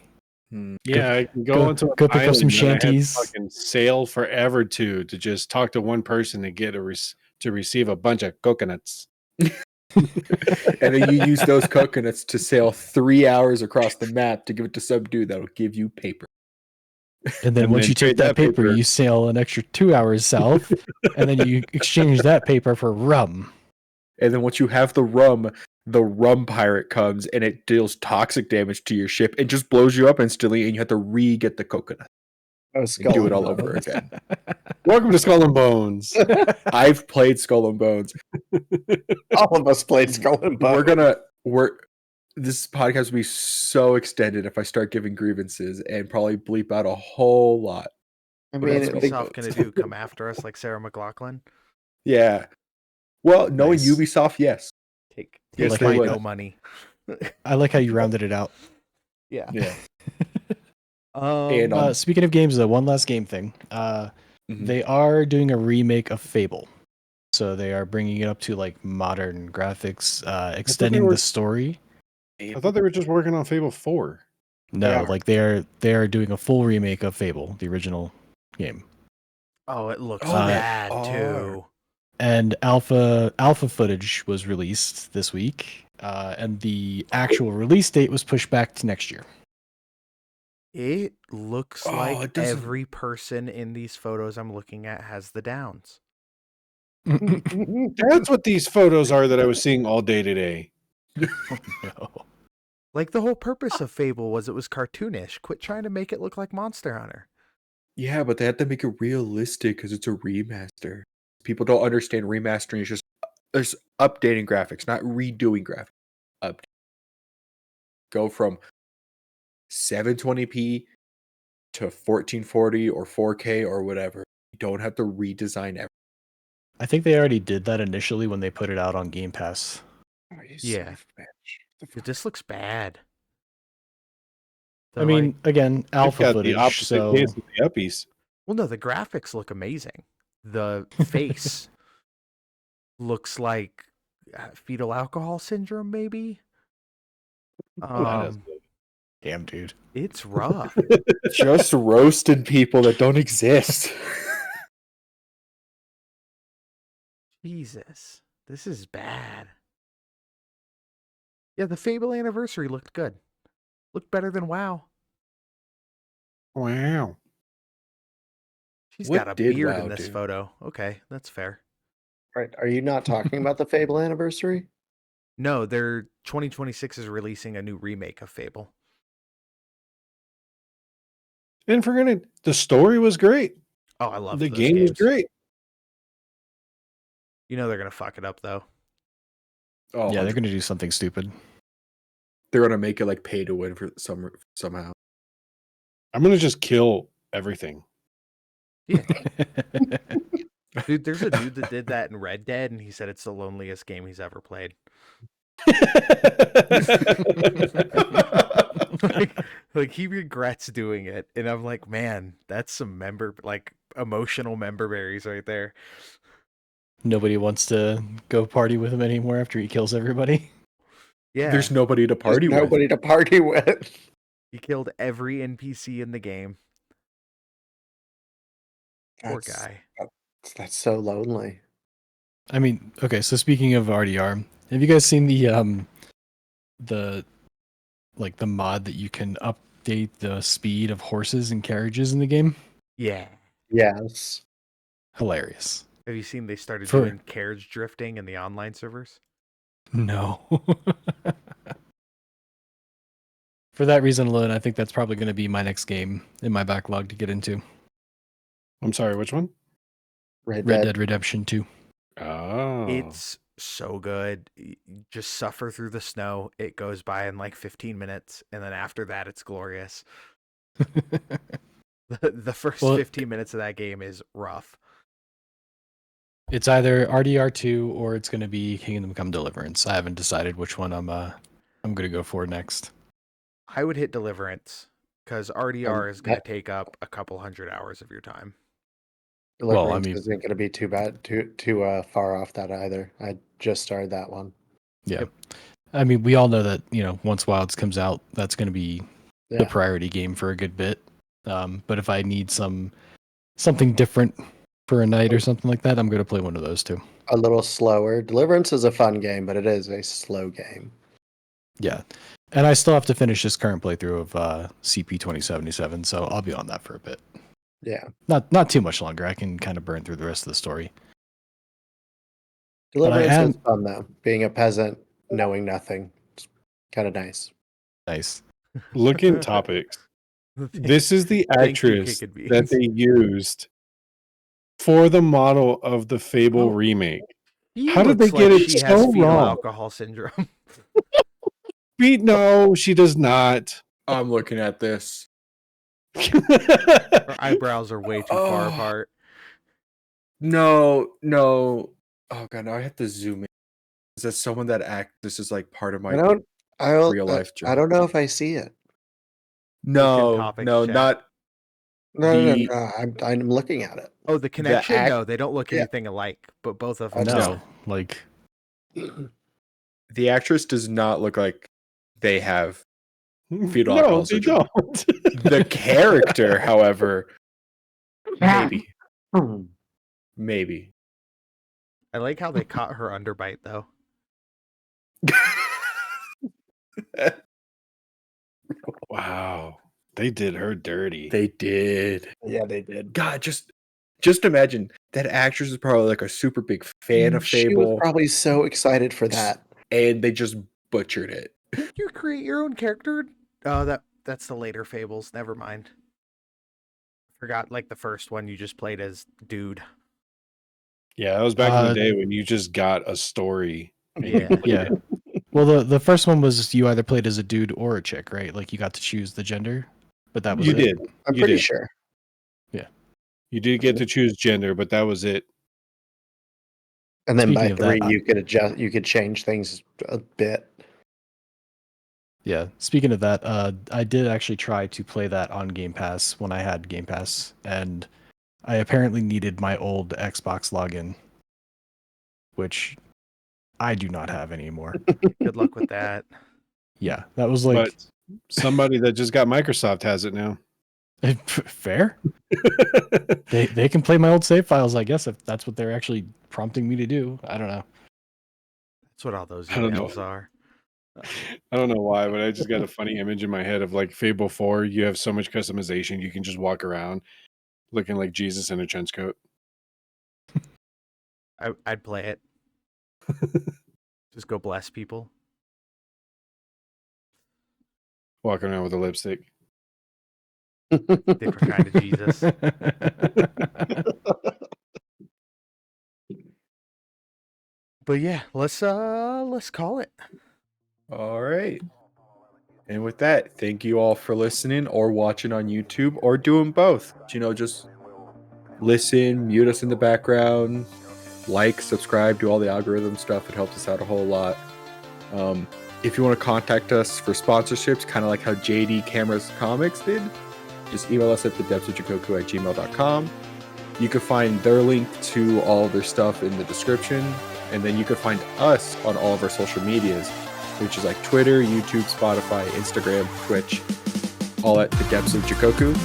Hmm. Yeah, I can go- go into an go pick up island some that I had to shanties. fucking sail forever to just talk to one person to get to receive a bunch of coconuts. And then you use those coconuts to sail 3 hours across the map to give it to some dude that'll give you paper. And then And once then you take trade that that paper, paper. you sail an extra 2 hours south, and then you exchange that paper for rum. And then once you have the rum pirate comes and it deals toxic damage to your ship and just blows you up instantly, and you have to re-get the coconut. Oh, And Skull do it and all over Bones. again. Welcome to Skull and Bones. I've played Skull and Bones. All of us played Skull and Bones. This podcast will be so extended if I start giving grievances and probably bleep out a whole lot. I What mean, else it, Skull the, and Ubisoft gonna do? Come after us like Sarah McLachlan? Yeah. Well, knowing Nice. Ubisoft, yes. Take Yes, like my they would. no money. I like how you rounded it out. Yeah. Yeah. Um, And Speaking of games, though, one last game thing. Mhm. They are doing a remake of Fable. So they are bringing it up to like modern graphics, extending were- the story. I thought they were just working on Fable 4. No, Yeah. like they are doing a full remake of Fable, the original game. oh, it looks Oh, they bad are. too. And alpha footage was released this week, and the actual release date was pushed back to next year. It looks Oh, like it doesn't- every person in these photos I'm looking at has the downs. That's what these photos are that I was seeing all day today. No. Like the whole purpose of Fable was it was cartoonish. Quit trying to make it look like Monster Hunter. yeah, but they have to make it realistic because it's a remaster. People don't understand remastering is just updating graphics, not redoing graphics. Go from 720p to 1440 or 4K or whatever. You don't have to redesign everything. I think they already did that initially when they put it out on Game Pass. Yeah. This looks bad. I They're mean, like- again, I've alpha got footage. the opposite So case of the uppies. well, no, the graphics look amazing. The face looks like fetal alcohol syndrome, maybe. Oh, that is good. damn, dude. It's rough. Just roasted people that don't exist. Jesus, this is bad. Yeah, the Fable anniversary looked good. Looked better than WoW. Wow. She's What got a did beard WoW in this do? photo. Okay, that's fair. Right. Are you not talking about the Fable anniversary? No, their 2026 is releasing a new remake of Fable. And for granted, the story was great. Oh, I love The those game was games. great. You know they're gonna fuck it up though. Oh, Yeah, they're gonna do something stupid. they're gonna make it like pay to win for somehow. I'm gonna just kill everything. Yeah, dude. There's a dude that did that in Red Dead, and he said it's the loneliest game he's ever played. like he regrets doing it, and I'm like, man, that's some emotional member berries right there. Nobody wants to go party with him anymore after he kills everybody. Yeah, There's nobody to There's party with. nobody to party with. he killed every NPC in the game. Poor That's- guy. That's so lonely. I mean, okay, so speaking of RDR, have you guys seen the mod that you can update the speed of horses and carriages in the game? Yeah. Yes. Hilarious. Have you seen they started For- doing carriage drifting in the online servers? No. For that reason alone, I think that's probably going to be my next game in my backlog to get into. I'm sorry, which one? Red Red Dead. Dead Redemption 2. Oh. It's so good. You just suffer through the snow. It goes by in like 15 minutes, and then after that, it's glorious. The first Well, 15 minutes of that game is rough. It's either RDR 2 or it's going to be Kingdom Come Deliverance. I haven't decided which one I'm going to go for next. I would hit Deliverance because RDR is going to that- take up a couple hundred hours of your time. Well, Deliverance I mean- isn't going to be too bad, too far off that either. I just started that one. Yeah. Yep. I mean, we all know that, once Wilds comes out, that's going to be the Yeah. priority game for a good bit. But if I need something different for a night or something like that, I'm going to play one of those too. A little slower. Deliverance is a fun game, but it is a slow game. Yeah. And I still have to finish this current playthrough of CP 2077, so I'll be on that for a bit. Yeah. Not too much longer. I can kind of burn through the rest of the story. Deliverance am- is fun though. Being a peasant, knowing nothing. It's kind of nice. Nice. Looking topics. This is the Thank you, actress Kickin' Beans. that they used for the model of the Fable Oh. remake. She How did they looks get like it she has so fetal wrong? alcohol syndrome. No, she does not. I'm looking at this. Her eyebrows are way too far Oh. apart. No. Oh god, now I have to zoom in. Is that someone that this is like part of my real life job? I don't know if I see it. No, topics, no, chat. not No. The- I'm looking at it. Oh, the connection? act- No, they don't look Yeah. anything alike, but both of I them. just- No, like the actress does not look like they have fetal No, alcohol they syndrome. don't. The character, however, maybe. I like how they caught her underbite though. Wow. They did her dirty. They did. Yeah, they did. God, just imagine that actress is probably like a super big fan of She Fable, was probably so excited for that. and they just butchered it. Did you create your own character? Oh, that's the later Fables. Never mind. Forgot like the first one you just played as dude. Yeah, that was back in the Uh, day when you just got a story. and you Yeah. played yeah. it. Well, the first one was you either played as a dude or a chick, right? Like you got to choose the gender, but that was You it. did. I'm You pretty did. sure. You did get to choose gender, but that was it. And then Speaking by of that, 3, you could adjust. You could change things a bit. Yeah. Speaking of that, I did actually try to play that on Game Pass when I had Game Pass, and I apparently needed my old Xbox login, which I do not have anymore. Good luck with that. Yeah, that was like But somebody that just got Microsoft has it now. fair. They can play my old save files, I guess, if that's what they're actually prompting me to do. I don't know. That's what all those I don't know. emails are. I don't know why, but I just got a funny image in my head of like Fable 4. You have so much customization. You can just walk around looking like Jesus in a trench coat. I'd play it. Just go bless people. Walking around with a lipstick. Different kind of Jesus. But yeah, let's call it. All right. And with that, thank you all for listening or watching on YouTube or doing both. Just listen, mute us in the background, like, subscribe, do all the algorithm stuff. It helps us out a whole lot. If you want to contact us for sponsorships, kind of like how JD Cameras Comics did, just email us at TheDepthsofJigoku@gmail.com. You can find their link to all of their stuff in the description. And then you can find us on all of our social medias, which is like Twitter, YouTube, Spotify, Instagram, Twitch, all at The Depths of Jigoku.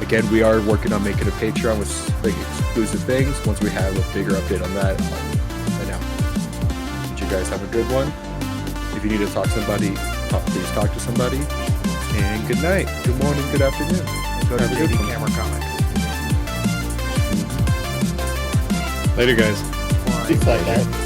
Again, we are working on making a Patreon with like exclusive things. Once we have a bigger update on that, I'll announce. But you guys have a good one. If you need to talk to somebody, please talk to somebody. And good night, good morning, good afternoon. Go to Have a good JD one. Camera Comics. Later, guys. Things like that.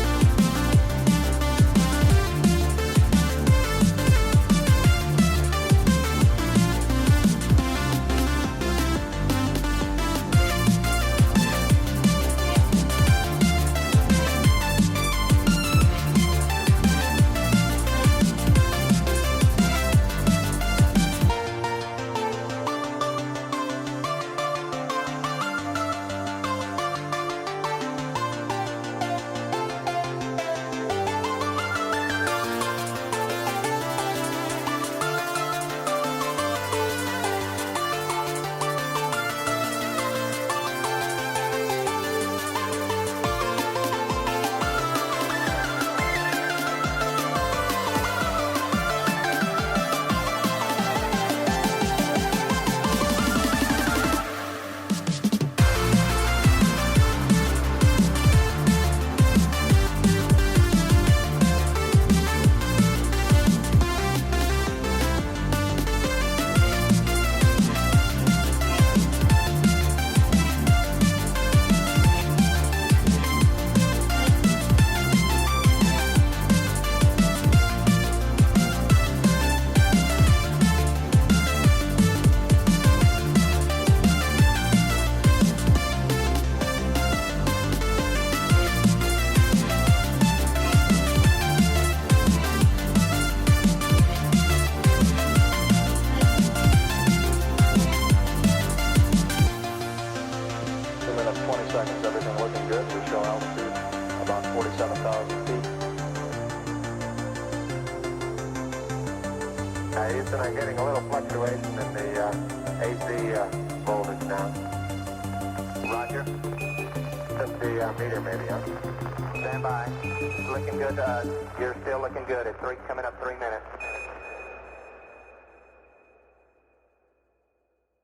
looking good. We show altitude about 47,000 feet. Houston, I'm getting a little fluctuation in the AC voltage now. Roger. 50 meter maybe, huh? Stand by. Looking good. You're still looking good. It's coming up 3 minutes.